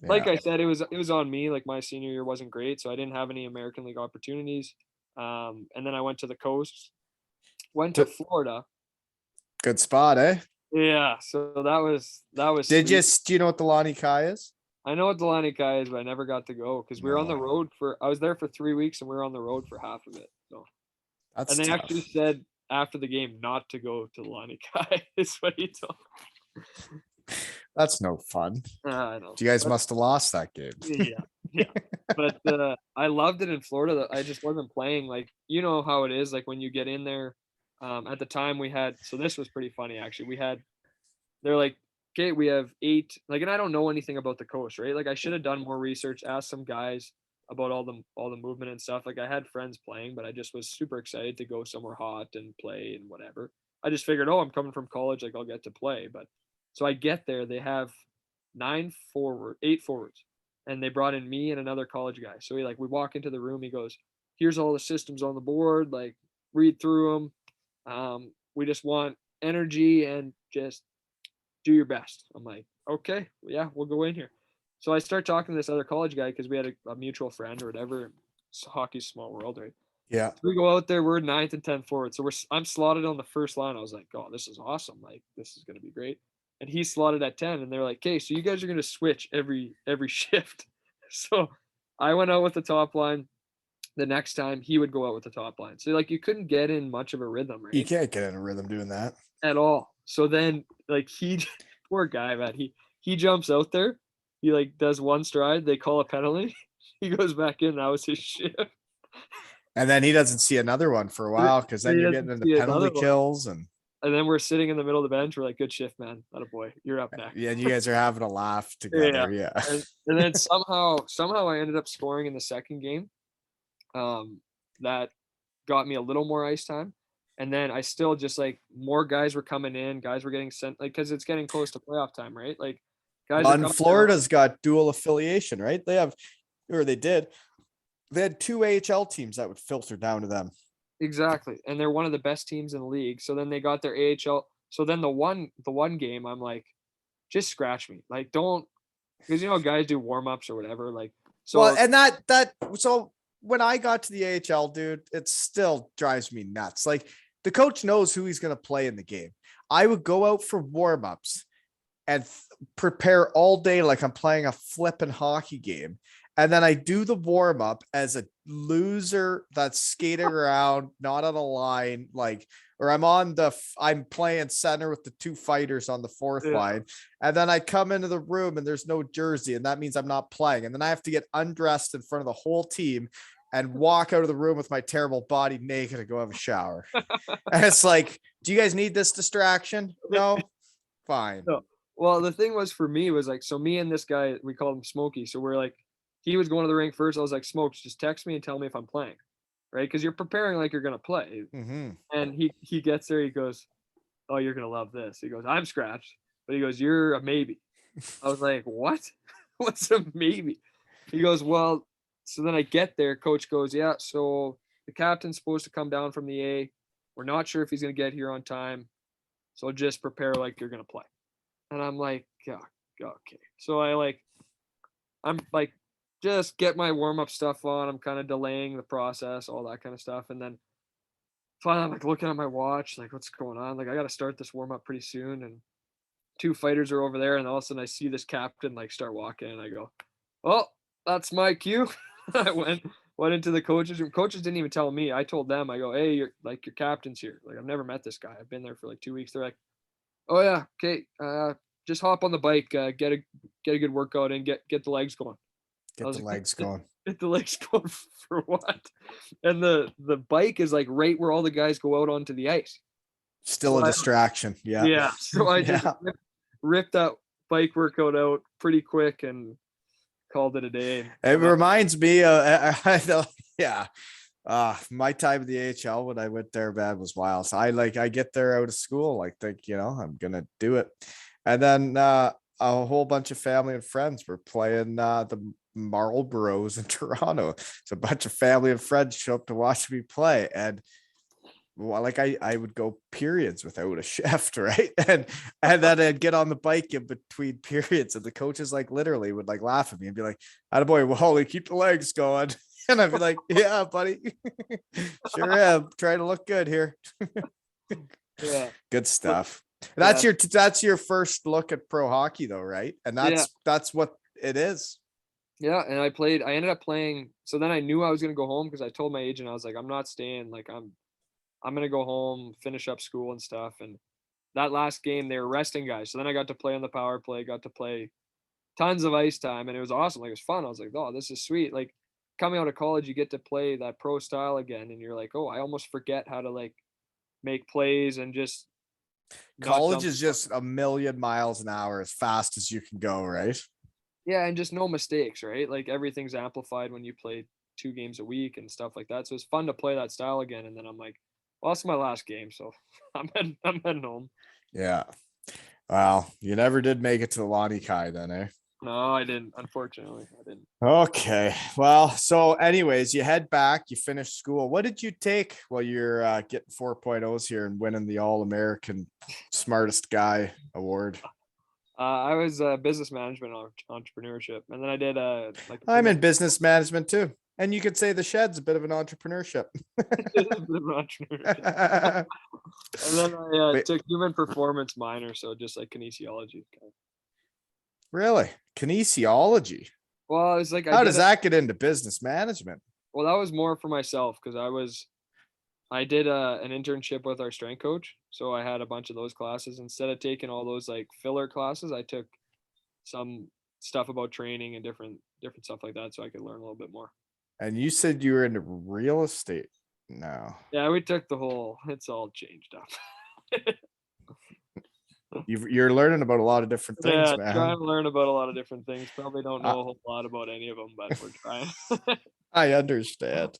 yeah. like I said, it was on me. Like my senior year wasn't great, so I didn't have any American League opportunities. And then I went to the coast, went to Good, Florida. good spot, eh? Yeah, so that was Did you sweet. do you know what the Lani Kai is? I know what Delaney Kai is, but I never got to go because we were on the No, road for. I was there for 3 weeks, and we were on the road for half of it. So, that's and they actually tough. said after the game not to go to Delaney Kai. Is what he told. That's no fun. I know, You guys but must have lost that game. yeah, yeah. But I loved it in Florida. That I just wasn't playing. Like you know how it is. Like when you get in there. At the time we had. So this was pretty funny actually. We had. They're like, okay, we have 8. Like, and I don't know anything about the coast, right? Like I should have done more research, asked some guys about all the movement and stuff. Like I had friends playing, but I just was super excited to go somewhere hot and play and whatever. I just figured, oh, I'm coming from college, like I'll get to play. But so I get there, they have 8 forwards, and they brought in me and another college guy. So we walk into the room, he goes, here's all the systems on the board, like read through them. We just want energy and just do your best. I'm like, okay, yeah, we'll go in here. So I start talking to this other college guy because we had a mutual friend or whatever. Hockey's a small world, right? Yeah. So we go out there, we're 9th and 10th forward. So I'm slotted on the first line. I was like, oh, this is awesome. Like, this is gonna be great. And he's slotted at 10, and they're like, okay, so you guys are gonna switch every shift. So I went out with the top line. The next time he would go out with the top line. So like you couldn't get in much of a rhythm, You right? can't get in a rhythm doing that. At all. So then like he poor guy, man. He jumps out there, he like does one stride, they call a penalty, he goes back in, that was his shift. And then he doesn't see another one for a while because then He you're doesn't getting into see penalty another one. kills and And then we're sitting in the middle of the bench, we're like, good shift, man. Not a boy. You're up next. yeah, you guys are having a laugh Yeah. together. Yeah. And then somehow I ended up scoring in the second game. That got me a little more ice time. And then I still just like more guys were coming in, guys were getting sent like because it's getting close to playoff time, right? Like guys are On coming Florida's got dual affiliation, right? They have, or they did. They had 2 AHL teams that would filter down to them. exactly. And they're one of the best teams in the league. So then they got their AHL. So then the one game, I'm like, just scratch me. Like don't because guys do warm-ups or whatever. Like Well, so and so when I got to the AHL, dude, it still drives me nuts. Like the coach knows who he's going to play in the game. I would go out for warm-ups and prepare all day like I'm playing a flipping hockey game. And then I do the warm up as a loser that's skating around, not on a line, like, or I'm playing center with the 2 fighters on the 4th yeah. line. And then I come into the room and there's no jersey, and that means I'm not playing. And then I have to get undressed in front of the whole team and walk out of the room with my terrible body naked and go have a shower. And it's like, do you guys need this distraction? No, fine. No. Well, the thing was for me was like, so me and this guy, we called him Smokey. So we're like, he was going to the rink first. I was like, Smokes, just text me and tell me if I'm playing, right? Because you're preparing like you're gonna play. Mm-hmm. And he gets there, he goes, oh, you're gonna love this. He goes, I'm scratched, but he goes, you're a maybe. I was like, what? What's a maybe? He goes, well, so then I get there. Coach goes, yeah. So the captain's supposed to come down from the A. We're not sure if he's gonna get here on time. So just prepare like you're gonna play. And I'm like, yeah, okay. So I'm like, just get my warm up stuff on. I'm kind of delaying the process, all that kind of stuff. And then finally, I'm like looking at my watch, like, what's going on? Like, I got to start this warm up pretty soon. And 2 fighters are over there. And all of a sudden, I see this captain like start walking. And I go, well, that's my cue. I went into the coaches room. Coaches didn't even tell me. I told them, I go, hey, your captain's here. Like, I've never met this guy. I've been there for like 2 weeks. They're like, oh yeah, okay. Just hop on the bike, get a good workout and get the legs going. Get the legs going. Get the legs going for what? And the bike is like right where all the guys go out onto the ice. Still a distraction. Yeah. Yeah. So I just ripped that bike workout out pretty quick and called it a day. It reminds me of yeah. My time in the AHL when I went there, man, was wild. So I get there out of school, like think, I'm gonna do it. And then a whole bunch of family and friends were playing the Marlboros in Toronto. So a bunch of family and friends show up to watch me play. And well, like I would go periods without a shift, right? And then I'd get on the bike in between periods, and the coaches like literally would like laugh at me and be like, "Attaboy, Wally, keep the legs going." And I'd be like, "Yeah, buddy, sure am. Trying to look good here." Yeah. Good stuff. Yeah. That's your first look at pro hockey, though, right? And Yeah. that's what it is. Yeah, and I ended up playing. So then I knew I was gonna go home because I told my agent, I was like, I'm not staying. Like I'm gonna go home, finish up school and stuff. And that last game they were resting guys. So then I got to play on the power play, got to play tons of ice time, and it was awesome. Like it was fun. I was like, oh, this is sweet. Like coming out of college, you get to play that pro style again, and you're like, oh, I almost forget how to like make plays and just not College dump. is just a million miles an hour as fast as you can go, right? Yeah, and just no mistakes, right? Like everything's amplified when you play 2 games a week and stuff like that. So it's fun to play that style again. And then I'm like, well, that's my last game, so I'm heading home. Yeah. Well, you never did make it to the Lonnie Kai then, eh? No, I didn't. Unfortunately, I didn't. Okay. Well, so anyways, you head back, you finish school. What did you take while you're getting 4.0s here and winning the All-American Smartest Guy award? I was business management entrepreneurship, and then I did like I'm in business management too. And you could say the Shed's a bit of an entrepreneurship. entrepreneurship. And then I took human performance minor, so just like kinesiology. Really? Kinesiology? Well, it's like How does that get into business management? Well, that was more for myself because I did an internship with our strength coach, so I had a bunch of those classes. Instead of taking all those like filler classes, I took some stuff about training and different stuff like that, so I could learn a little bit more. And you said you were into real estate. No. Yeah, we took the whole. It's all changed up. You're learning about a lot of different things, Yeah, man. trying to learn about a lot of different things. Probably don't know a whole lot about any of them, but we're trying. I understand.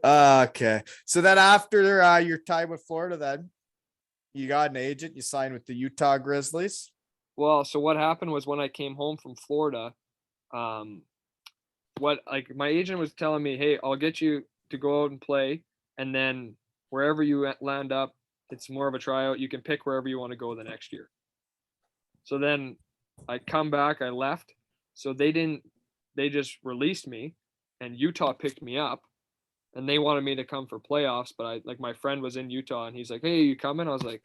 Okay. So then after your time with Florida, then you got an agent, you signed with the Utah Grizzlies. Well, so what happened was when I came home from Florida, what like my agent was telling me, hey, I'll get you to go out and play, and then wherever you land up, it's more of a tryout. You can pick wherever you want to go the next year. So then I come back, I left. So they just released me, and Utah picked me up, and they wanted me to come for playoffs. But my friend was in Utah, and he's like, hey, you coming? I was like,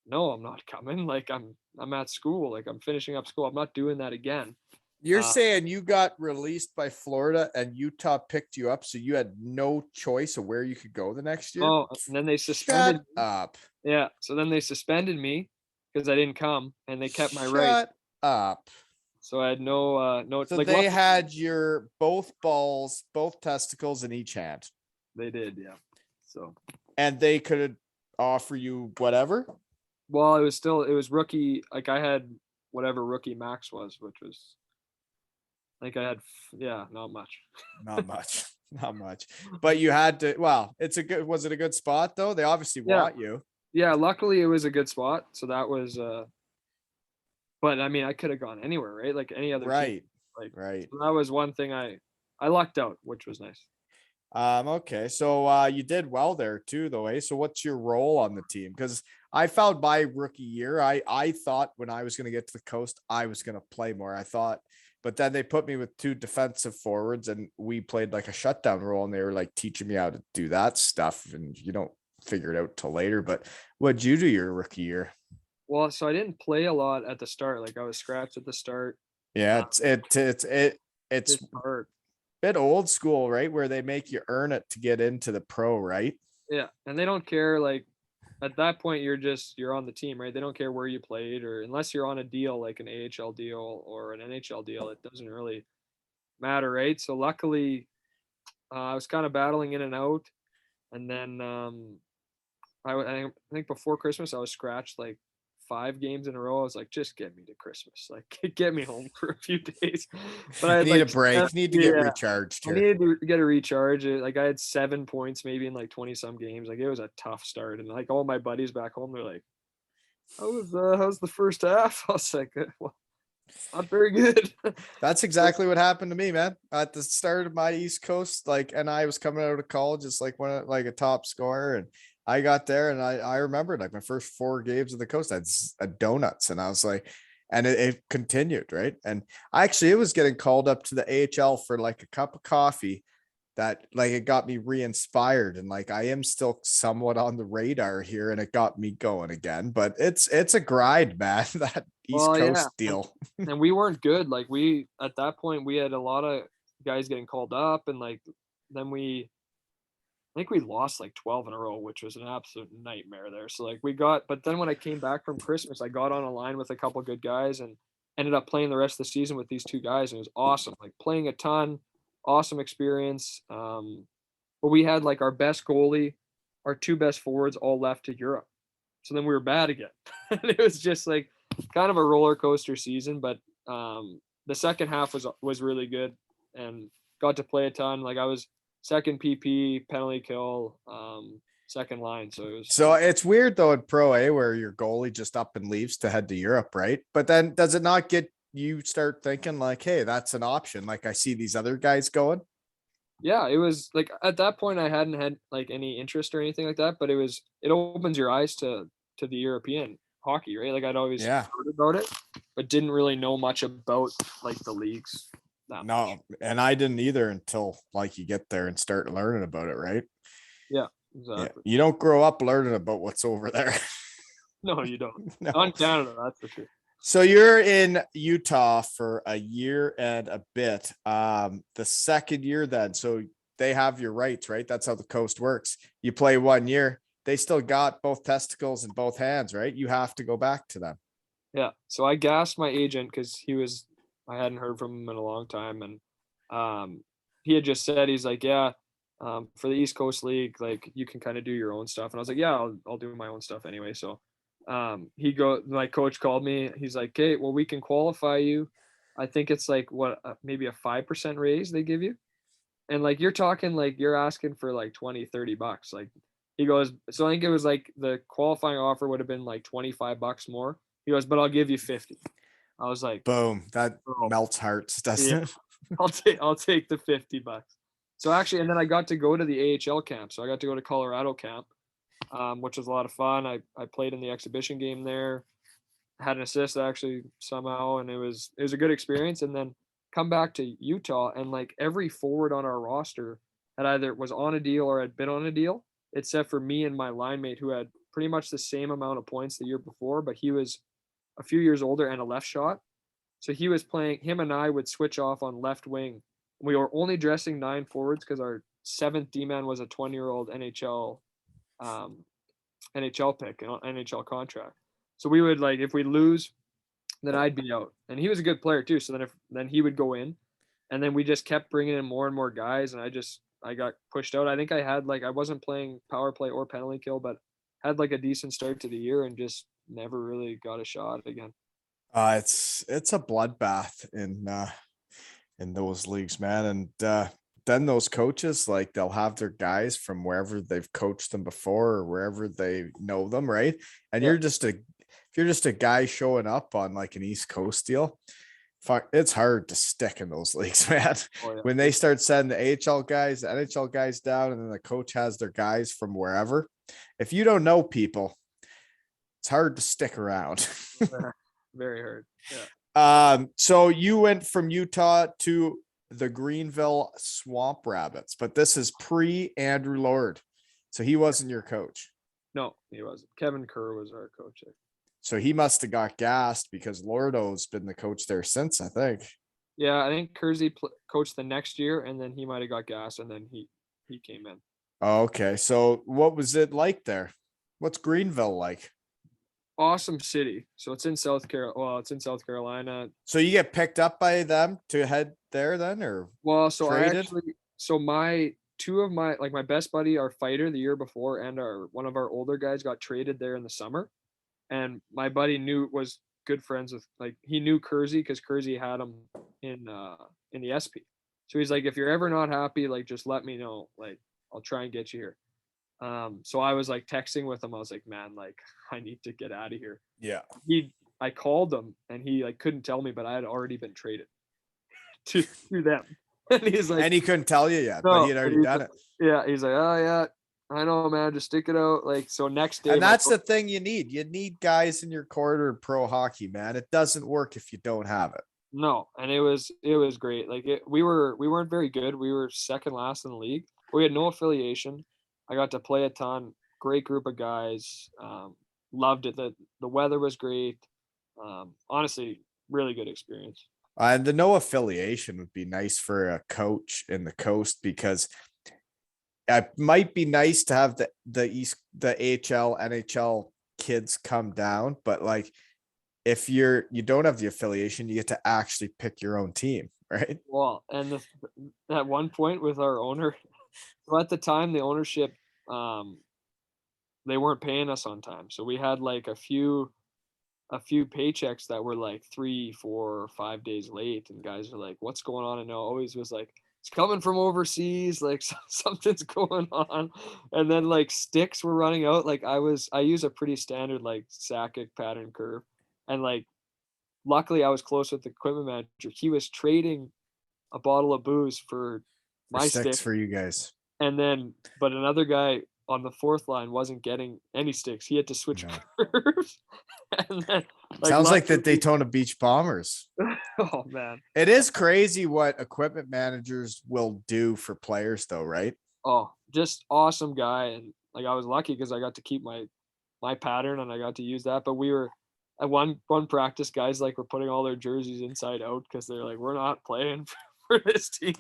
no, I'm not coming. Like I'm at school. Like I'm finishing up school. I'm not doing that again. You're saying you got released by Florida and Utah picked you up, so you had no choice of where you could go the next year? Oh, and then they suspended. Shut up. Yeah, so then they suspended me because I didn't come, and they kept my right. Shut up. So I had no. So like they had your both balls, both testicles in each hand. They did, yeah. So. And they could offer you whatever? Well, it was rookie. Like I had whatever rookie max was, which was. I think I had, not much. Not much. But you had to, well, was it a good spot though? They obviously want you. Yeah, luckily it was a good spot. So that was, but I mean, I could have gone anywhere, right? Like any other right. Team. Right. So that was one thing I lucked out, which was nice. Okay. So you did well there too, though, eh? So what's your role on the team? Because I found my rookie year, I thought when I was going to get to the coast, I was going to play more. I thought. But then they put me with 2 defensive forwards and we played like a shutdown role and they were like teaching me how to do that stuff. And you don't figure it out till later. But what'd you do your rookie year? Well, so I didn't play a lot at the start. Like I was scratched at the start. Yeah, it's hard. Bit old school, right? Where they make you earn it to get into the pro, right? Yeah. And they don't care, like at that point you're on the team, right? They don't care where you played, or unless you're on a deal like an AHL deal or an NHL deal, it doesn't really matter, right? So luckily I was kind of battling in and out, and then I think before Christmas I was scratched like 5 games in a row. I was like, just get me to Christmas, like get me home for a few days. But I need a break, need to get recharged here. I needed to get a recharge. Like I had 7 points maybe in like 20 some games. Like it was a tough start, and like all my buddies back home, they're like, how's the first half? I was like, well, not very good. That's exactly what happened to me, man. At the start of my East Coast, and I was coming out of college as like a top scorer, and I got there and I remember like my first 4 games of the coast, I had donuts, and I was like, and it continued, right? And it was getting called up to the AHL for like a cup of coffee that like it got me re-inspired, and like I am still somewhat on the radar here, and it got me going again. But it's a grind, man. That East Well, yeah, Coast deal. and we weren't good. Like we at that point we had a lot of guys getting called up, and like then I think we lost like 12 in a row, which was an absolute nightmare there. So like but then when I came back from Christmas, I got on a line with a couple good guys and ended up playing the rest of the season with these 2 guys. And it was awesome, like playing a ton, awesome experience. But we had like our best goalie, our 2 best forwards all left to Europe. So then we were bad again. And it was just like kind of a roller coaster season. But the second half was really good and got to play a ton. Like I was second PP, penalty kill, second line. So it was. So it's weird though in Pro A where your goalie just up and leaves to head to Europe, right? But then does it not get you start thinking like, hey, that's an option? Like I see these other guys going. Yeah, it was like at that point I hadn't had like any interest or anything like that, but it opens your eyes to the European hockey, right? Like I'd always Yeah. heard about it, but didn't really know much about like the leagues that much. No, and I didn't either until like you get there and start learning about it, right? Yeah, Yeah. exactly. You don't grow up learning about what's over there. No, you don't. No. Not in Canada, that's for sure. So you're in Utah for a year and a bit. The second year then, so they have your rights, right? That's how the coast works. You play 1 year, they still got both testicles in both hands, right? You have to go back to them. Yeah. So I gassed my agent because I hadn't heard from him in a long time. And he had just said, he's like, yeah, for the East Coast League, like you can kind of do your own stuff. And I was like, yeah, I'll do my own stuff anyway. So my coach called me. He's like, okay, well, we can qualify you. I think it's like maybe a 5% raise they give you. And like, you're talking like you're asking for like 20-30 bucks. Like he goes, so I think it was like the qualifying offer would have been like 25 bucks more. He goes, but I'll give you 50. I was like, Boom. That oh, melts hearts, doesn't yeah, it? I'll take the 50 bucks. So actually, and then I got to go to the AHL camp. So I got to go to Colorado camp, which was a lot of fun. I played in the exhibition game there, had an assist actually somehow, and it was a good experience. And then come back to Utah, and like every forward on our roster had either was on a deal or had been on a deal, except for me and my line mate who had pretty much the same amount of points the year before, but he was a few years older and a left shot. So he was playing, him and I would switch off on left wing. We were only dressing 9 forwards because our 7th D-man was a 20-year-old NHL pick, NHL contract. So we would like, if we lose, then I'd be out. And he was a good player too. So then he would go in, and then we just kept bringing in more and more guys. And I got pushed out. I think I had like, I wasn't playing power play or penalty kill, but had like a decent start to the year and just never really got a shot again. It's a bloodbath in those leagues, man. And then those coaches, like they'll have their guys from wherever they've coached them before or wherever they know them, right? And Yeah. if you're just a guy showing up on like an East Coast deal, fuck, it's hard to stick in those leagues, man. Oh, yeah. When they start sending the AHL guys, the NHL guys down, and then the coach has their guys from wherever. If you don't know people, it's hard to stick around. Very hard. Yeah. So you went from Utah to the Greenville Swamp Rabbits, but this is pre Andrew Lord. So he wasn't your coach. No, he wasn't. Kevin Kerr was our coach there. So he must have got gassed because Lordo's been the coach there since, I think. Yeah, I think Kersey coached the next year, and then he might have got gassed, and then he came in. Oh, okay. So what was it like there? What's Greenville like? Awesome city. So it's in South Carolina. Well, it's in South Carolina. So you get picked up by them to head there then, or so traded? My two of my my best buddy, our fighter the year before, and one of our older guys got traded there in the summer, and my buddy was good friends with he knew Kersey because Kersey had him in the SP. So he's like, if you're ever not happy, just let me know. I'll try and get you here. So I was texting with him. I was like, man, I need to get out of here. Yeah. I called him and he couldn't tell me, but I had already been traded to them. And he's like, and he couldn't tell you yet, but he had already done it. Yeah. He's like, oh yeah, I know, man. Just stick it out. Like, so next day. And that's the thing you need. You need guys in your corner in pro hockey, man. It doesn't work if you don't have it. No, and it was great. Like we weren't very good. We were second last in the league. We had no affiliation. I got to play a ton. Great group of guys. Loved it. The weather was great. Honestly, really good experience. And the no affiliation would be nice for a coach in the coast, because it might be nice to have the AHL, NHL kids come down, but like if you don't have the affiliation, you get to actually pick your own team, right? Well, and at one point with our owner, so at the time the ownership, they weren't paying us on time, so we had like a few paychecks that were like 3, 4, or 5 days late, and guys are like, "What's going on?" And I always was like, "It's coming from overseas, like something's going on." And then like sticks were running out. Like I use a pretty standard like Sakic pattern curve, and like luckily I was close with the equipment manager. He was trading a bottle of booze for my Sticks stick, for you guys. and then but another guy on the fourth line wasn't getting any sticks. He had to switch curves. And then, sounds like the Daytona Beach Bombers. Oh man, it is crazy what equipment managers will do for players, though, right? Oh, just awesome guy, and like I was lucky because I got to keep my pattern and I got to use that. But we were at one practice, guys like were putting all their jerseys inside out because they're like, we're not playing for this team.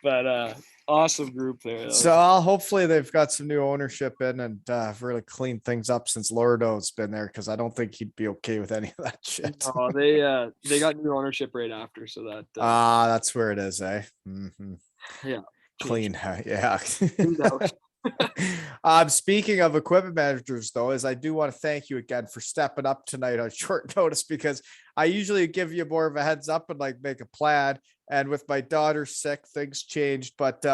But awesome group there. So hopefully they've got some new ownership in and really cleaned things up since Lordo's been there, because I don't think he'd be okay with any of that shit. Oh, they got new ownership right after, so that that's where it is, eh? Mm-hmm. Yeah, clean. Yeah. Speaking of equipment managers, though, is I do want to thank you again for stepping up tonight on short notice, because I usually give you more of a heads up and like make a plan. And with my daughter sick, things changed. But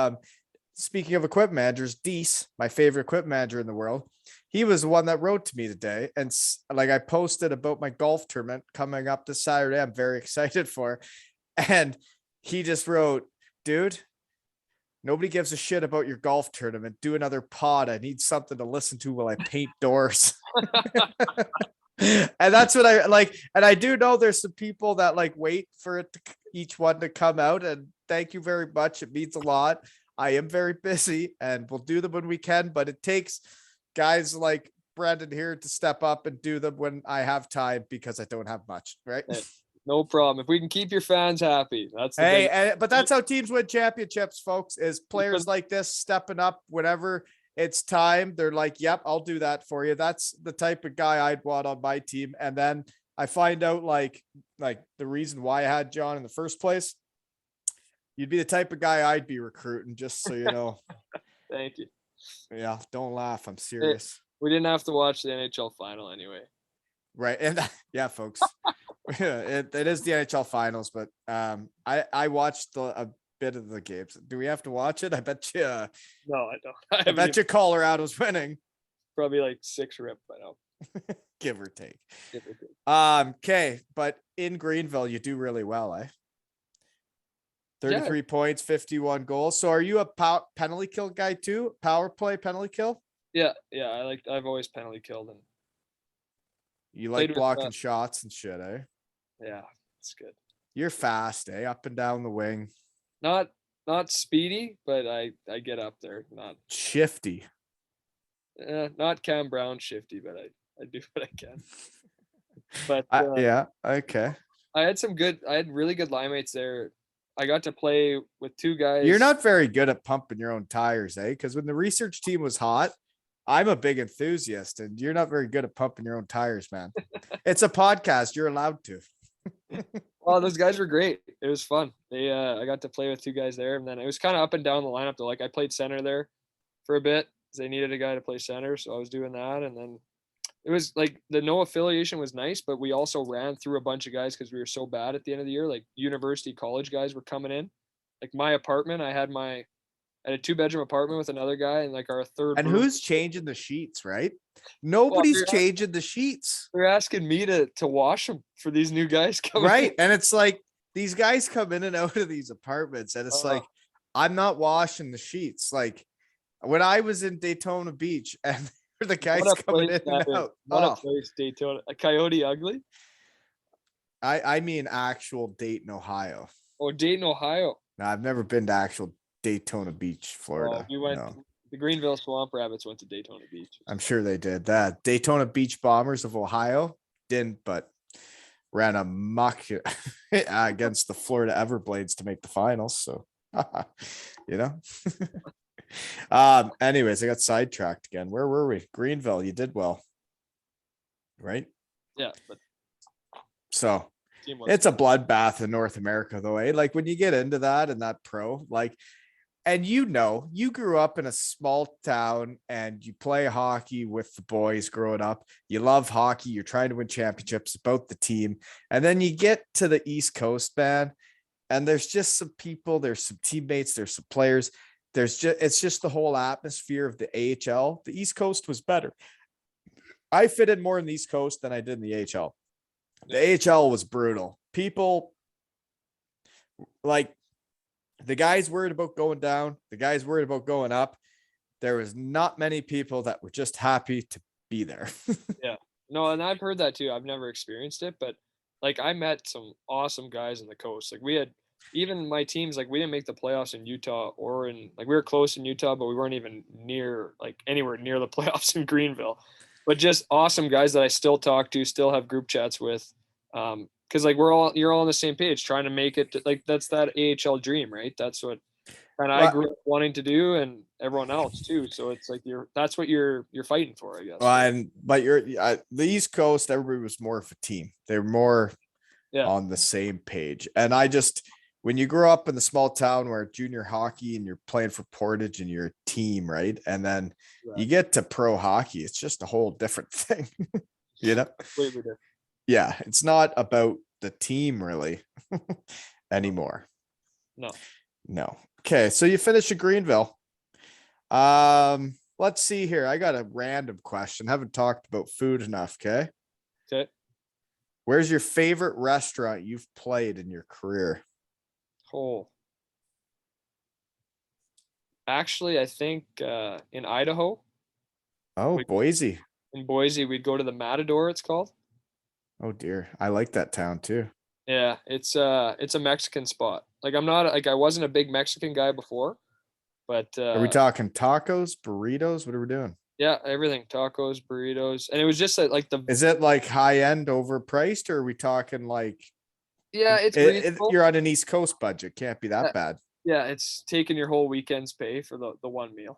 speaking of equipment managers, Deese, my favorite equipment manager in the world, he was the one that wrote to me today. And like I posted about my golf tournament coming up this Saturday, I'm very excited for. And he just wrote, dude, nobody gives a shit about your golf tournament. Do another pod. I need something to listen to while I paint doors. And that's what I like. And I do know there's some people that like wait for it to each one to come out. And thank you very much. It means a lot. I am very busy and we'll do them when we can, but it takes guys like Brandon here to step up and do them when I have time, because I don't have much, right? No problem. If we can keep your fans happy, that's but that's how teams win championships, folks, is players like this stepping up whenever it's time. They're like, yep, I'll do that for you. That's the type of guy I'd want on my team. And then I find out like the reason why I had John in the first place. You'd be the type of guy I'd be recruiting, just so you know. Thank you. Yeah, don't laugh. I'm serious. We didn't have to watch the NHL final anyway. Right. And yeah, folks, it is the NHL finals, but I watched a bit of the games. Do we have to watch it? I bet you. No, I don't. I bet you Colorado's winning. Probably like 6 rip by now. Give or take. Okay, but in Greenville, you do really well, eh? 33 points, 51 goals. So are you a penalty kill guy too? Power play, penalty kill? Yeah. I've always penalty killed, and you like blocking shots and shit, eh? Yeah, it's good. You're fast, eh? Up and down the wing. Not speedy, but I get up there. Not shifty. Not Cam Brown shifty, but I do what I can. But yeah, okay. I had really good line mates there. I got to play with 2 guys. You're not very good at pumping your own tires, eh? Because when the research team was hot, I'm a big enthusiast, and you're not very good at pumping your own tires, man. It's a podcast. You're allowed to. Well, those guys were great. It was fun. I got to play with 2 guys there, and then it was kind of up and down the lineup though. Like I played center there for a bit because they needed a guy to play center, so I was doing that. And then it was like the no affiliation was nice, but we also ran through a bunch of guys because we were so bad at the end of the year. Like university, college guys were coming in. Like my apartment, I had a 2-bedroom apartment with another guy, and like our third. And who's changing the sheets, right? Nobody's changing the sheets. They're asking me to wash them for these new guys coming. Right, and it's like these guys come in and out of these apartments, and it's like I'm not washing the sheets. Like, when I was in Daytona Beach and the guys What a coming place in and that is. out. What a Oh, place, Daytona. A Coyote Ugly? I mean actual Dayton, Ohio. Oh, Dayton, Ohio. No, I've never been to actual Daytona Beach, Oh, Florida. we went. No, The Greenville Swamp Rabbits went to Daytona Beach. I'm sure they did. That Daytona Beach Bombers of Ohio didn't, but ran a muck against the Florida Everblades to make the finals. So, you know. Anyways, I got sidetracked again. Where were we? Greenville. You did well, right? Yeah, but So team was it's a bloodbath in North America, though, eh? Like when you get into that and that pro, like, and you grew up in a small town and you play hockey with the boys growing up. You love hockey. You're trying to win championships about the team. And then you get to the East Coast, man, and there's just some people, there's some teammates, there's some players. It's just the whole atmosphere of the AHL. The East Coast was better. I fit in more in the East Coast than I did in the AHL. The AHL was brutal. People like the guys worried about going down, the guys worried about going up. There was not many people that were just happy to be there. Yeah. No, and I've heard that too. I've never experienced it, but like I met some awesome guys in the coast. Like we had even my teams, like we didn't make the playoffs in Utah or in like we were close in Utah, but we weren't even near like anywhere near the playoffs in Greenville. But just awesome guys that I still talk to, still have group chats with. Because like you're all on the same page, trying to make it like that's that AHL dream, right? That's what and I grew up wanting to do, and everyone else too. So it's like that's what you're fighting for, I guess. But the East Coast, everybody was more of a team. They're more on the same page. And when you grow up in the small town where junior hockey and you're playing for Portage and you're a team, right? And then you get to pro hockey, it's just a whole different thing, you know? Completely different. Yeah, it's not about the team really anymore. No. Okay, so you finished at Greenville. Let's see here. I got a random question. Haven't talked about food enough, okay? Okay. Where's your favorite restaurant you've played in your career? Oh. Actually, I think in Idaho. Oh, Boise. In Boise, we'd go to the Matador, it's called. Oh dear. I like that town too. Yeah, it's a Mexican spot. Like I wasn't a big Mexican guy before, but Are we talking tacos, burritos? What are we doing? Yeah, everything. Tacos, burritos. And it was just like Is it like high end overpriced, or are we talking like yeah, it's reasonable. You're on an East Coast budget. Can't be that bad. Yeah, it's taking your whole weekend's pay for the one meal.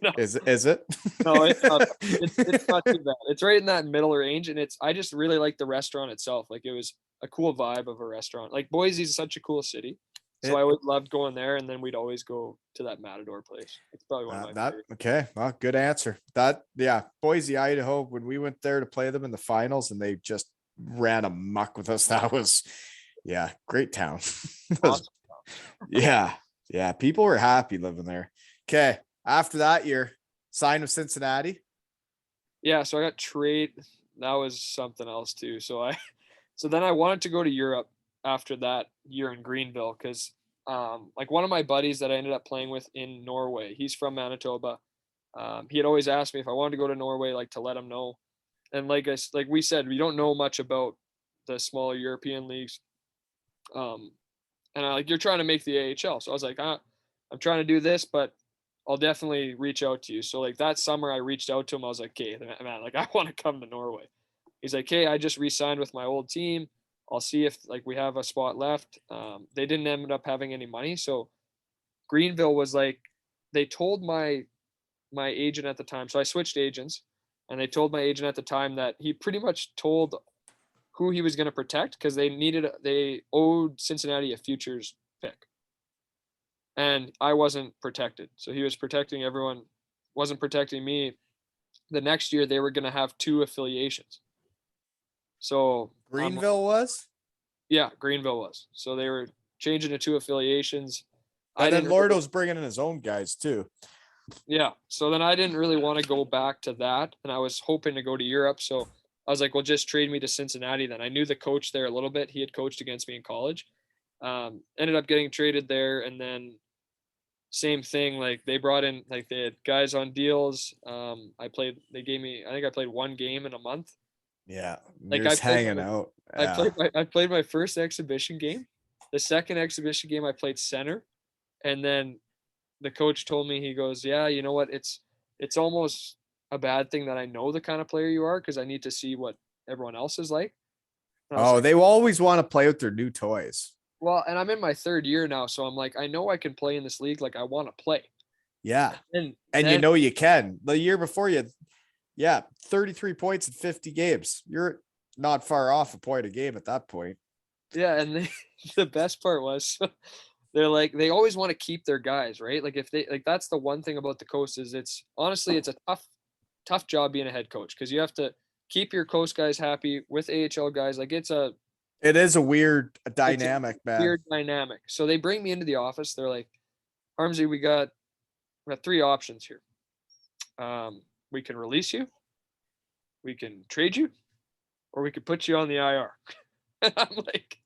No. Is it? No, it's not. It's not too bad. It's right in that middle range, and I just really like the restaurant itself. Like it was a cool vibe of a restaurant. Like Boise is such a cool city, so I always loved going there, and then we'd always go to that Matador place. It's probably one of my favorites. Okay. Well, good answer. Boise, Idaho. When we went there to play them in the finals, and they just ran amok with us. That was, great town. Awesome. Yeah. People were happy living there. Okay. After that year, signed with Cincinnati. Yeah, so I got traded. That was something else too. So then I wanted to go to Europe after that year in Greenville because like one of my buddies that I ended up playing with in Norway, he's from Manitoba. He had always asked me if I wanted to go to Norway, like to let him know. And like we said, we don't know much about the smaller European leagues. And you're trying to make the AHL. So I was like, I'm trying to do this, but I'll definitely reach out to you. So like that summer I reached out to him. I was like, okay, man, like I want to come to Norway. He's like, hey, I just re-signed with my old team. I'll see if like we have a spot left. They didn't end up having any money. So Greenville was like, they told my agent at the time. So I switched agents and they told my agent at the time that he pretty much told who he was going to protect because they owed Cincinnati a futures pick. And I wasn't protected. So he was protecting everyone, wasn't protecting me. The next year they were going to have 2 affiliations. So Greenville was? Yeah, Greenville was. So they were changing to 2 affiliations. And then Lordo's bringing in his own guys too. Yeah. So then I didn't really want to go back to that. And I was hoping to go to Europe. So I was like, well, just trade me to Cincinnati. Then I knew the coach there a little bit. He had coached against me in college. Ended up getting traded there. And then same thing. Like they brought in, like they had guys on deals. I played. They gave me. I think I played one game in a month. Yeah, Like you're just hanging out. Yeah. I played my first exhibition game. The second exhibition game I played center, and then the coach told me, he goes, "Yeah, you know what? It's almost a bad thing that I know the kind of player you are, because I need to see what everyone else is like." And I was Oh, like, they will always want to play with their new toys. well, and I'm in my third year now, so I'm like, I know I can play in this league. Like I want to play. Yeah. And And then, you know you can. The year before you, yeah, 33 points in 50 games. You're not far off a point a game at that point. yeah, and the best part was they're like, they always want to keep their guys, right? Like if they, like, that's the one thing about the coast is it's honestly it's a tough job being a head coach, because you have to keep your coast guys happy with AHL guys. Like It is a weird it's a dynamic, man. weird dynamic. So they bring me into the office. They're like, Harmsy, we got three options here. We can release you, we can trade you, or we could put you on the IR. And I'm like,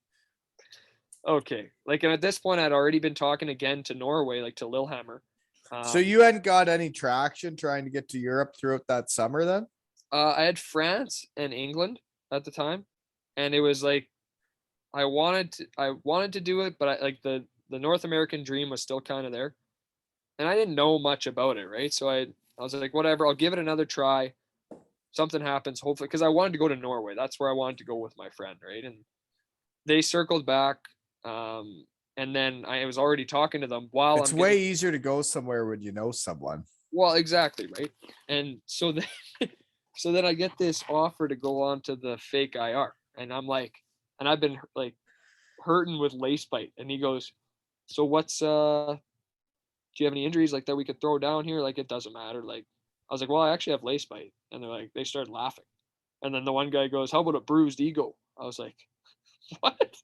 okay. Like, and at this point, I'd already been talking again to Norway, like to Lillehammer. So you hadn't got any traction trying to get to Europe throughout that summer then? I had France and England at the time, and it was like I wanted to do it, but the North American dream was still kind of there, and I didn't know much about it, right? So I was like, whatever, I'll give it another try. Something happens, hopefully, because I wanted to go to Norway. That's where I wanted to go with my friend, right? And they circled back, and then I was already talking to them while It's way easier to go somewhere when you know someone. well, exactly, right? And so then, so then I get this offer to go on to the fake IR, and I'm like, and I've been like hurting with lace bite, and he goes, so what's do you have any injuries like that we could throw down here? Like it doesn't matter. Like I was like, well, I actually have lace bite, and they're like, they started laughing, and then the one guy goes, how about a bruised ego? I was like, what?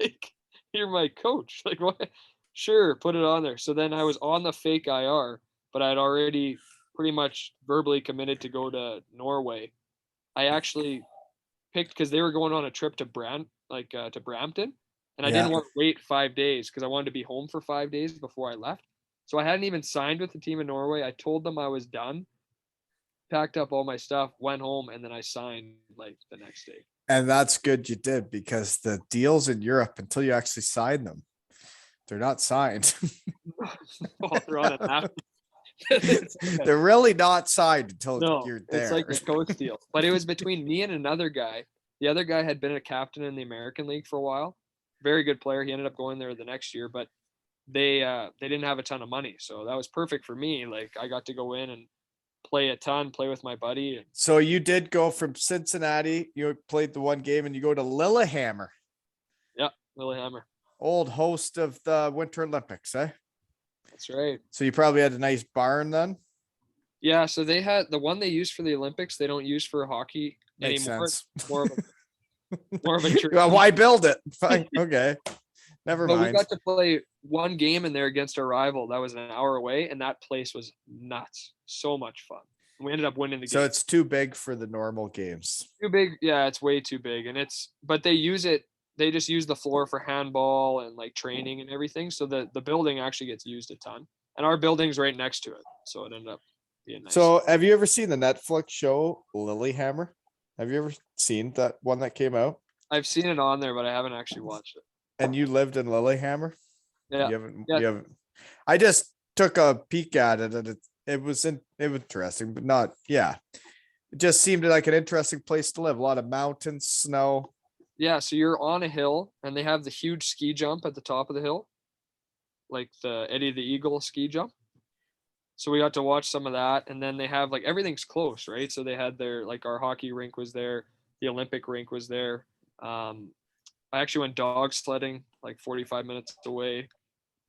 Like, you're my coach. Like what? Sure, put it on there. So then I was on the fake IR, but I'd already pretty much verbally committed to go to Norway. I actually picked because they were going on a trip to to Brampton, and I Yeah. didn't want to wait 5 days because I wanted to be home for 5 days before I left. So I hadn't even signed with the team in Norway. I told them I was done, packed up all my stuff, went home, and then I signed like the next day. And that's good you did, because the deals in Europe, until you actually sign them, they're not signed. Oh, they're on an app. They're really not signed until No, you're there. it's like a coach deal. But it was between me and another guy. The other guy had been a captain in the American League for a while. Very good player. He ended up going there the next year, but they didn't have a ton of money. So that was perfect for me. Like I got to go in and play a ton, play with my buddy. And So you did go from Cincinnati, you played the one game, and you go to Lillehammer, yeah, Lillehammer. old host of the Winter Olympics, eh? That's right. So you probably had a nice barn then. Yeah, so they had the one they used for the Olympics, they don't use for hockey Makes anymore. sense. It's more of a Well, why build it? Fine. Okay. Never But we mind. got to play one game in there against a rival that was an hour away, and that place was nuts. So much fun. We ended up winning the game. So it's too big for the normal games. Too big. Yeah, it's way too big. And but they use it, they just use the floor for handball and like training and everything. So the building actually gets used a ton. And our building's right next to it. So it ended up being nice. So have you ever seen the Netflix show Lilyhammer? Have you ever seen that one that came out? I've seen it on there, but I haven't actually watched it. And you lived in Lilyhammer? Yeah. You haven't. I just took a peek at it, and it was interesting, but not, yeah. It just seemed like an interesting place to live. A lot of mountains, snow. Yeah, so you're on a hill, and they have the huge ski jump at the top of the hill, like the Eddie the Eagle ski jump. So we got to watch some of that, and then they have like everything's close, right? So they had their like our hockey rink was there, the Olympic rink was there. I actually went dog sledding like 45 minutes away.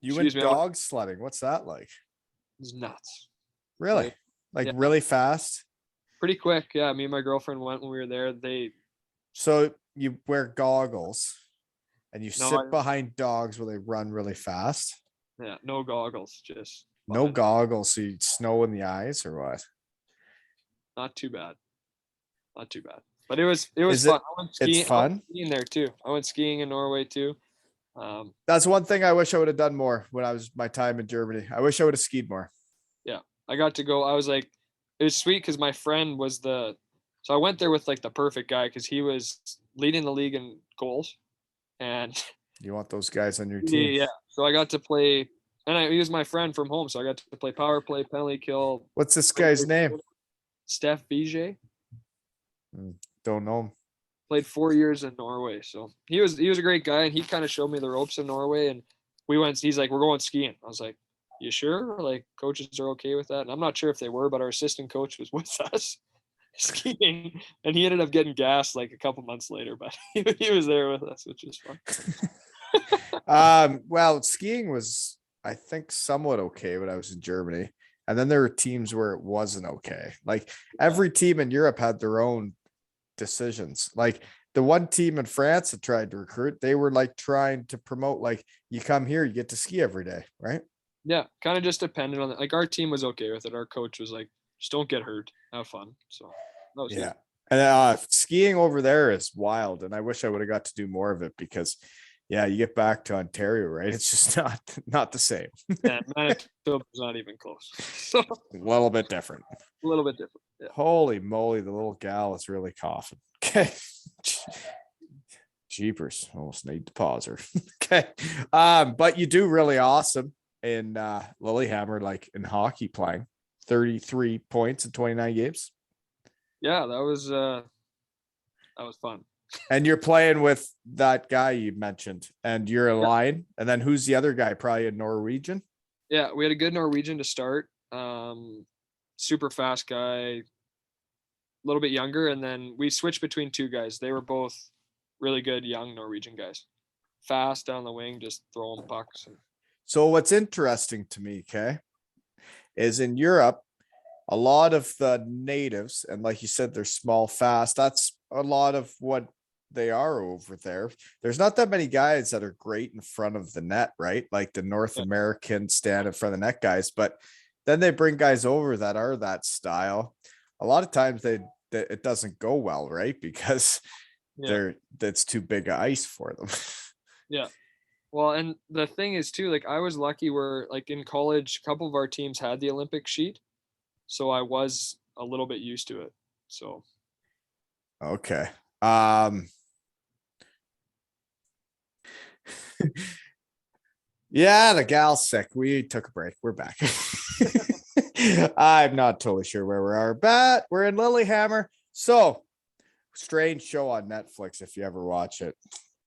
You went dog sledding. What's that like? It's nuts. Really? Like yeah. Really fast? Pretty quick. Yeah. Me and my girlfriend went when we were there. So you wear goggles and you sit behind dogs while they run really fast? Yeah. No goggles. Just. No goggles. So you snow in the eyes or what? Not too bad. Not too bad. But it was fun. I went skiing, it's fun. Skiing there too. I went skiing in Norway too. That's one thing I wish I would have done more when I was my time in Germany. I wish I would have skied more. Yeah, I got to go. I was like, it was sweet because my friend was so I went there with like the perfect guy because he was leading the league in goals, and You want those guys on your team. yeah, so I got to play, and he was my friend from home, so I got to play power play, penalty kill. What's this guy's name? Steph Vijay. Don't know him. Played 4 years in Norway, so he was a great guy, and he kind of showed me the ropes in Norway. And we went. He's like, "We're going skiing." I was like, "You sure? Like, coaches are okay with that?" And I'm not sure if they were, but our assistant coach was with us skiing, and he ended up getting gassed like a couple months later, but he was there with us, which is fun. Well, skiing was, I think, somewhat okay when I was in Germany. And then there were teams where it wasn't okay. Like every team in Europe had their own decisions. Like the one team in France that tried to recruit, they were like trying to promote, like, you come here, you get to ski every day, right? Yeah, kind of just depended on it. Like our team was okay with it. Our coach was like, just don't get hurt, have fun. So that was Yeah. good. And skiing over there is wild. And I wish I would have got to do more of it because, yeah, you get back to Ontario, right? It's just not the same. Yeah, Manitoba's not even close. So A little bit different. a little bit different. Yeah. Holy moly, the little gal is really coughing. Okay. Jeepers. Almost need to pause her. Okay. But you do really awesome in Lillehammer, like in hockey playing. 33 points in 29 games. Yeah, that was fun. And you're playing with that guy you mentioned, and you're a line. And then who's the other guy? Probably a Norwegian. Yeah, we had a good Norwegian to start. Super fast guy, a little bit younger, and then we switched between two guys. They were both really good young Norwegian guys. Fast down the wing, just throwing pucks. So what's interesting to me, okay, is in Europe, a lot of the natives, and like you said, they're small, fast. That's a lot of what they are over there. There's not that many guys that are great in front of the net, right? Like the North American stand in front of the net guys, but then they bring guys over that are that style. A lot of times it doesn't go well, right? Because that's too big of ice for them. Yeah. Well, and the thing is too, like I was lucky where like in college, a couple of our teams had the Olympic sheet. So I was a little bit used to it. So okay. Yeah, the gal's sick. We took a break. We're back. I'm not totally sure where we are, but we're in Lillehammer. So strange show on Netflix if you ever watch it.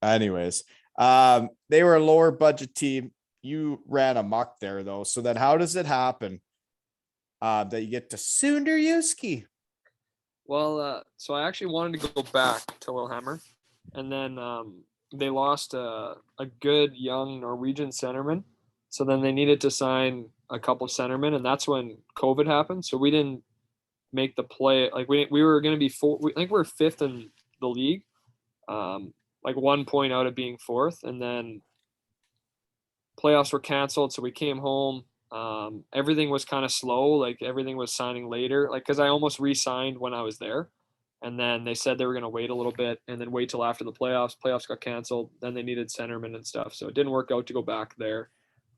Anyways, they were a lower budget team. You ran a muck there though. So then how does it happen that you get to Sonderjyske? Well, so I actually wanted to go back to Lillehammer, and then they lost a good young Norwegian centerman. So then they needed to sign a couple centermen, and that's when COVID happened. So we didn't make the play. Like we were going to be I think we were fifth in the league, like 1 point out of being fourth, and then playoffs were canceled. So we came home. Everything was kind of slow. Like everything was signing later, like, cause I almost re-signed when I was there. And then they said they were going to wait a little bit and then wait till after the playoffs. Playoffs got canceled. Then they needed centermen and stuff. So it didn't work out to go back there.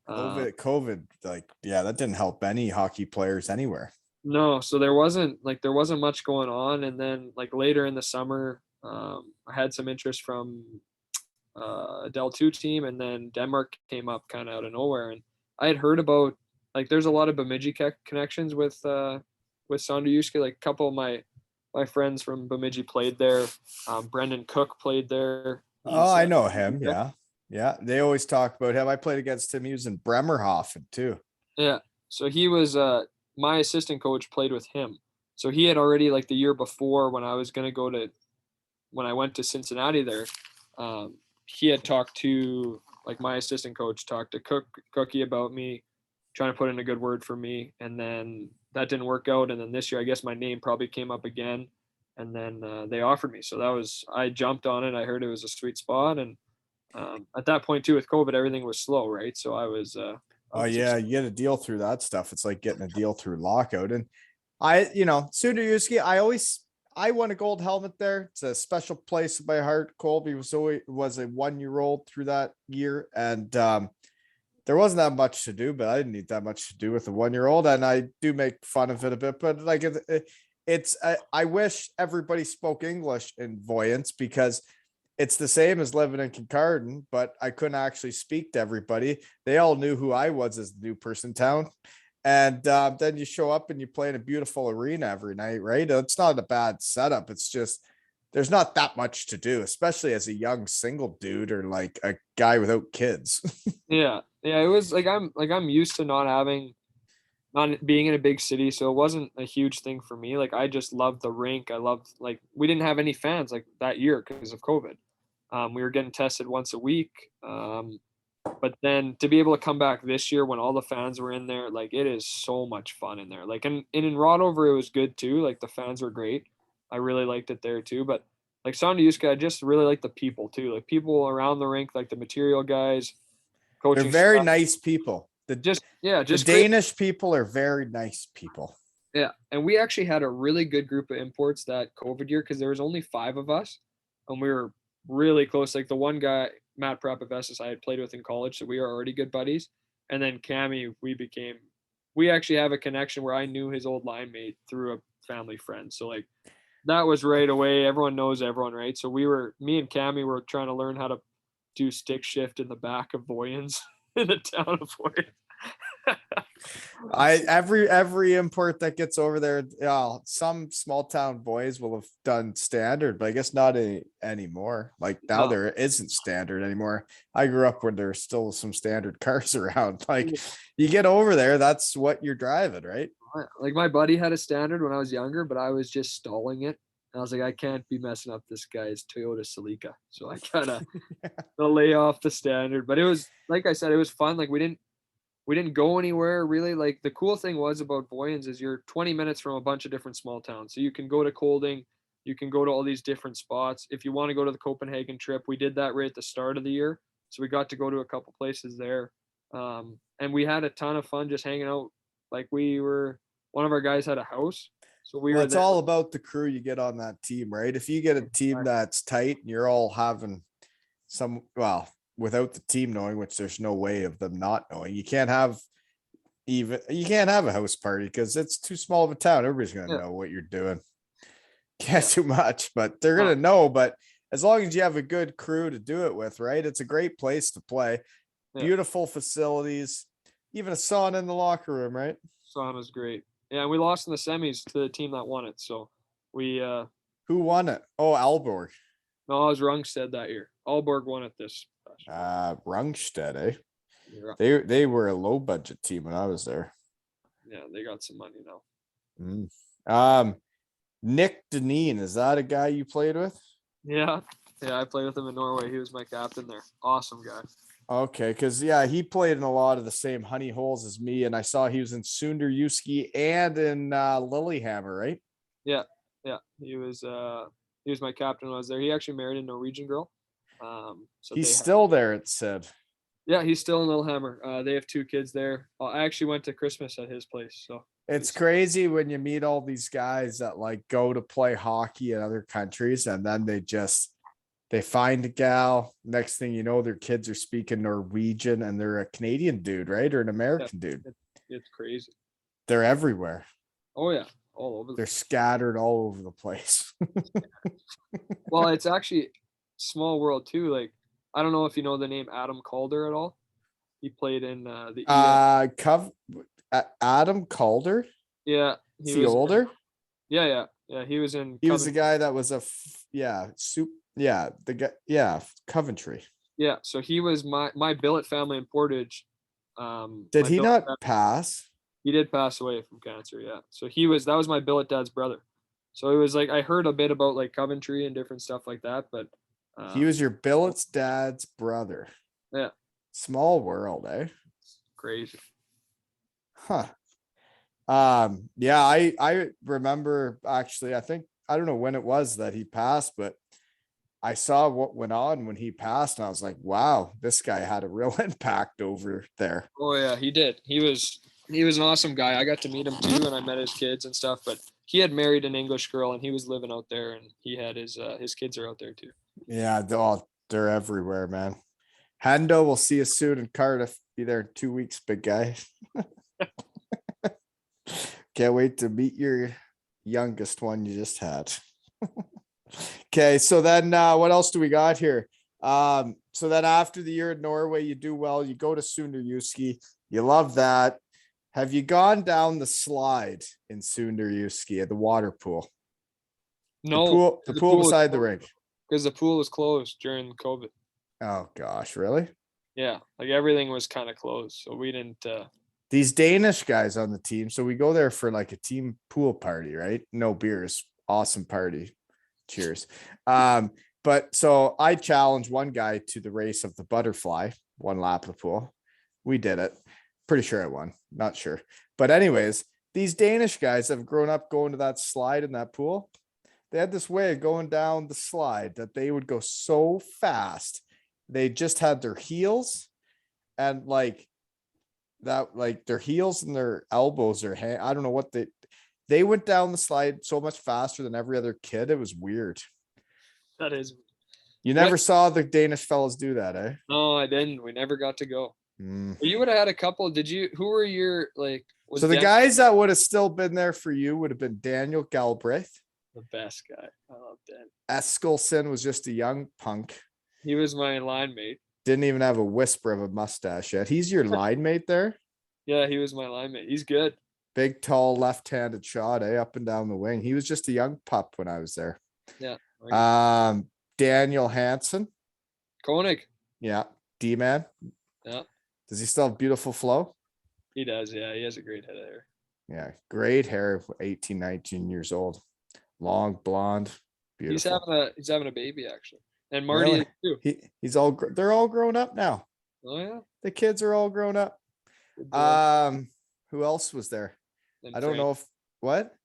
COVID, like, yeah, that didn't help any hockey players anywhere. No. So there wasn't much going on. And then like later in the summer, I had some interest from a Del 2 team, and then Denmark came up kind of out of nowhere. And I had heard about, like, there's a lot of Bemidji connections with Sonderjyske. Like a couple of my friends from Bemidji played there. Brendan Cook played there. Oh, I know him. Yeah. Yeah. They always talk about him. I played against him. He was in Bremerhaven too. Yeah. So he was my assistant coach played with him. So he had already, like the year before when I went to Cincinnati there, he had talked to, like, my assistant coach talked to Cookie about me, trying to put in a good word for me. And then that didn't work out. And then this year, I guess my name probably came up again, and then they offered me. So I jumped on it. I heard it was a sweet spot. And at that point too, with COVID, everything was slow, right? So I was, oh yeah, you get a deal through that stuff. It's like getting a deal through lockout. And Sonderjyske, I won a gold helmet there. It's a special place in my heart. Colby was a 1-year-old through that year, and there wasn't that much to do, but I didn't need that much to do with a 1-year-old, and I do make fun of it a bit. But like I wish everybody spoke English in Vojens, because it's the same as living in Kincardine, but I couldn't actually speak to everybody. They all knew who I was as the new person in town. And then you show up and you play in a beautiful arena every night, right? It's not a bad setup. It's just there's not that much to do, especially as a young single dude or like a guy without kids. Yeah. Yeah. It was I'm used to not being in a big city, so it wasn't a huge thing for me. Like I just loved the rink. I loved, like, we didn't have any fans like that year because of COVID. We were getting tested once a week. But then to be able to come back this year when all the fans were in there, like it is so much fun in there. Like and in Rodover it was good too. Like the fans were great. I really liked it there too. But like Sonderjyske, I just really like the people too. Like people around the rink, like the material guys, They're coaching very staff, nice people. The just great. Danish people are very nice people. Yeah, and we actually had a really good group of imports that COVID year because there was only 5 of us, and we were really close. Like the one guy, Matt Prep of SS, I had played with in college, so we were already good buddies. And then Cammy, we actually have a connection where I knew his old line mate through a family friend. So like that was right away. Everyone knows everyone, right? So me and Cammy were trying to learn how to do stick shift in the back of Vojens in the town of Vojens. Every import that gets over there, some small town boys will have done standard, but I guess not anymore. Like now there isn't standard anymore. I grew up when there's still some standard cars around. Like you get over there, that's what you're driving, right? Like my buddy had a standard when I was younger, but I was just stalling it. I was like, I can't be messing up this guy's Toyota Celica, so I gotta lay off the standard. But it was, like I said, it was fun. Like we didn't go anywhere really. Like the cool thing was about Vojens is you're 20 minutes from a bunch of different small towns. So you can go to Kolding, you can go to all these different spots. If you want to go to the Copenhagen trip, we did that right at the start of the year. So we got to go to a couple places there. And we had a ton of fun just hanging out. Like one of our guys had a house. So it's all about the crew you get on that team, right? If you get a team that's tight and you're all having without the team knowing, which there's no way of them not knowing, you can't have a house party because it's too small of a town. Everybody's going to know what you're doing. Can't do much, but they're going to know. But as long as you have a good crew to do it with, right? It's a great place to play. Yeah. Beautiful facilities, even a sauna in the locker room, right? Sauna's great. Yeah, we lost in the semis to the team that won it. So we who won it? Oh, Aalborg. No, it was Rungsted that year. Aalborg won it this Rungsted, eh? Yeah. They were a low budget team when I was there. Yeah, they got some money now. Nick Deneen, is that a guy you played with? Yeah, I played with him in Norway. He was my captain there. Awesome guy. Okay, because he played in a lot of the same honey holes as me, and I saw he was in Sonderjyske and in Lillehammer, right? Yeah, he was my captain when I was there. He actually married a Norwegian girl. So he's still there, it said. Yeah, he's still in Lillehammer. They have 2 kids there. I actually went to Christmas at his place. So it's crazy when you meet all these guys that like go to play hockey in other countries, and then they find a gal. Next thing you know, their kids are speaking Norwegian, and they're a Canadian dude, right? Or an American dude. It's crazy. They're everywhere. Oh yeah, all over. They're scattered all over the place. Well, it's actually small world too. Like, I don't know if you know the name Adam Calder at all. He played in the Adam Calder. Yeah, he was older. Yeah. He was in. He was the guy that was the guy. Coventry. Yeah, so he was my billet family in Portage. Did he not pass? He did pass away from cancer. Yeah, so that was my billet dad's brother. So it was like I heard a bit about like Coventry and different stuff like that, but he was your billet's dad's brother. Yeah. Small world, eh? Crazy. Huh. I remember actually, I don't know when it was that he passed, but I saw what went on when he passed, and I was like, wow, this guy had a real impact over there. Oh yeah, he did. He was an awesome guy. I got to meet him too, and I met his kids and stuff, but he had married an English girl and he was living out there, and he had his kids are out there too. Yeah, they're everywhere, man. Hando, we'll see you soon in Cardiff. Be there in 2 weeks, big guy. Can't wait to meet your youngest one you just had. Okay, so then what else do we got here? So then after the year in Norway, you do well. You go to Sonderjyske. You love that. Have you gone down the slide in Sonderjyske at the water pool? No, The pool beside the rink. Because the pool was closed during COVID. Oh gosh, really? Yeah, like everything was kind of closed, so we didn't. These Danish guys on the team. So we go there for like a team pool party, right? No beers. Awesome party. Cheers. But so I challenged one guy to the race of the butterfly, 1 lap of the pool. We did it. Pretty sure I won. Not sure. But anyways, these Danish guys have grown up going to that slide in that pool. They had this way of going down the slide that they would go so fast. They just had their heels and like their heels and their elbows or hand. I don't know what they went down the slide so much faster than every other kid. It was weird. That is. You never saw the Danish fellas do that, eh? No, I didn't. We never got to go. Well, you would have had a couple. Did you? Who were your like? So the guys that would have still been there for you would have been Daniel Galbraith. The best guy. I love Dan. Eskelson was just a young punk. He was my line mate. Didn't even have a whisper of a mustache yet. He's your line mate there? Yeah, he was my line mate. He's good. Big, tall, left-handed shot, up and down the wing. He was just a young pup when I was there. Yeah. Daniel Hansen. Koenig. Yeah. D-man. Yeah. Does he still have beautiful flow? He does, yeah. He has a great head of hair. Yeah, great hair, 18, 19 years old. Long, blonde, beautiful. He's having a baby, actually. And Marty is too. They're all grown up now. Oh, yeah? The kids are all grown up. Who else was there? I don't know if, what?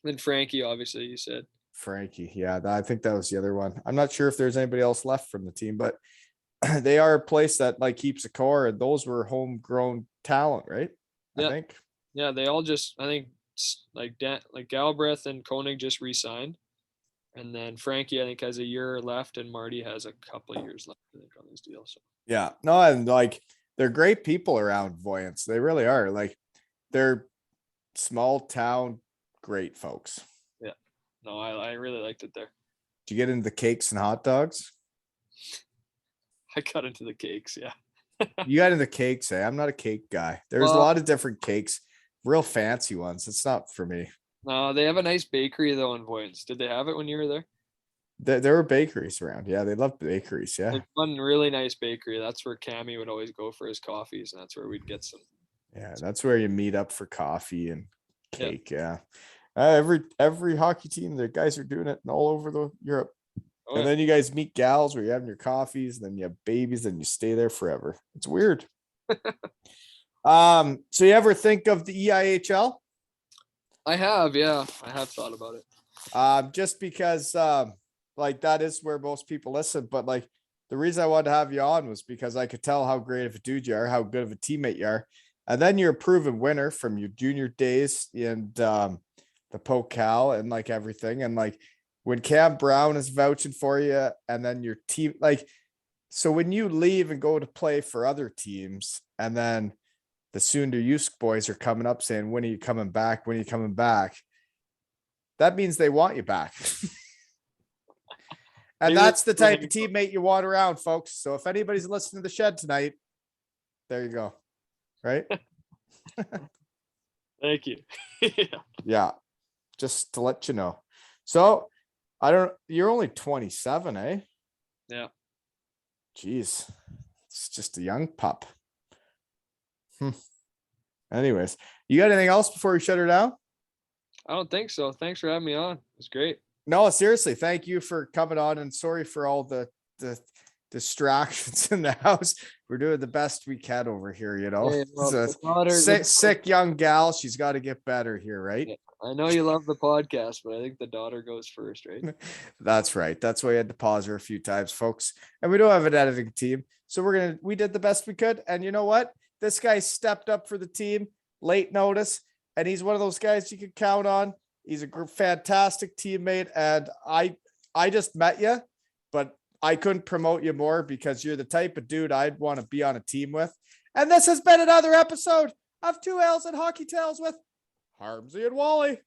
Then Frankie, obviously, you said. Frankie, yeah, I think that was the other one. I'm not sure if there's anybody else left from the team, but they are a place that like keeps a core, and those were homegrown talent, right? Yeah. I think. Yeah, they all just, I think, like Galbraith and Koenig just re-signed, and then Frankie, I think, has a year left, and Marty has a couple of years left, I think, on this deal. So yeah, no, and like they're great people around Vojens. They really are. Like they're small town, great folks. Yeah, no, I really liked it there. Did you get into the cakes and hot dogs? I got into the cakes, yeah. You got into the cakes, eh? I'm not a cake guy. There's a lot of different cakes, real fancy ones. It's not for me. No, they have a nice bakery though in Vojens. Did they have it when you were there? There were bakeries around. Yeah, they love bakeries. Yeah, like one really nice bakery. That's where Cammy would always go for his coffees, and that's where we'd get some. Yeah, that's where you meet up for coffee and cake. Yeah. Every hockey team, the guys are doing it all over Europe. Oh, and then you guys meet gals where you're having your coffees, and then you have babies, and you stay there forever. It's weird. So you ever think of the EIHL? I have, yeah. I have thought about it. Just because like that is where most people listen, but like the reason I wanted to have you on was because I could tell how great of a dude you are, how good of a teammate you are. And then you're a proven winner from your junior days and the Pokal and like everything. And like when Cam Brown is vouching for you, and then your team, like, so when you leave and go to play for other teams, and then the Sonderjyske boys are coming up saying, when are you coming back? When are you coming back? That means they want you back. And that's the type of teammate you want around, folks. So if anybody's listening to the shed tonight, there you go. Right? Thank you. Yeah. Just to let you know. So you're only 27, eh? Yeah. Jeez. It's just a young pup. Anyways, you got anything else before we shut her down? I don't think so. Thanks for having me on. It was great. No, seriously. Thank you for coming on, and sorry for all the distractions in the house. We're doing the best we can over here, you know. Hey, sick young gal. She's got to get better here, right? Yeah. I know you love the podcast, but I think the daughter goes first, right? That's right. That's why I had to pause her a few times, folks. And we don't have an editing team, so we did the best we could. And you know what? This guy stepped up for the team, late notice, and he's one of those guys you can count on. He's a fantastic teammate, and I just met you, but I couldn't promote you more because you're the type of dude I'd want to be on a team with. And this has been another episode of Two Ales and Hockey Tales with Harmsy and Wally.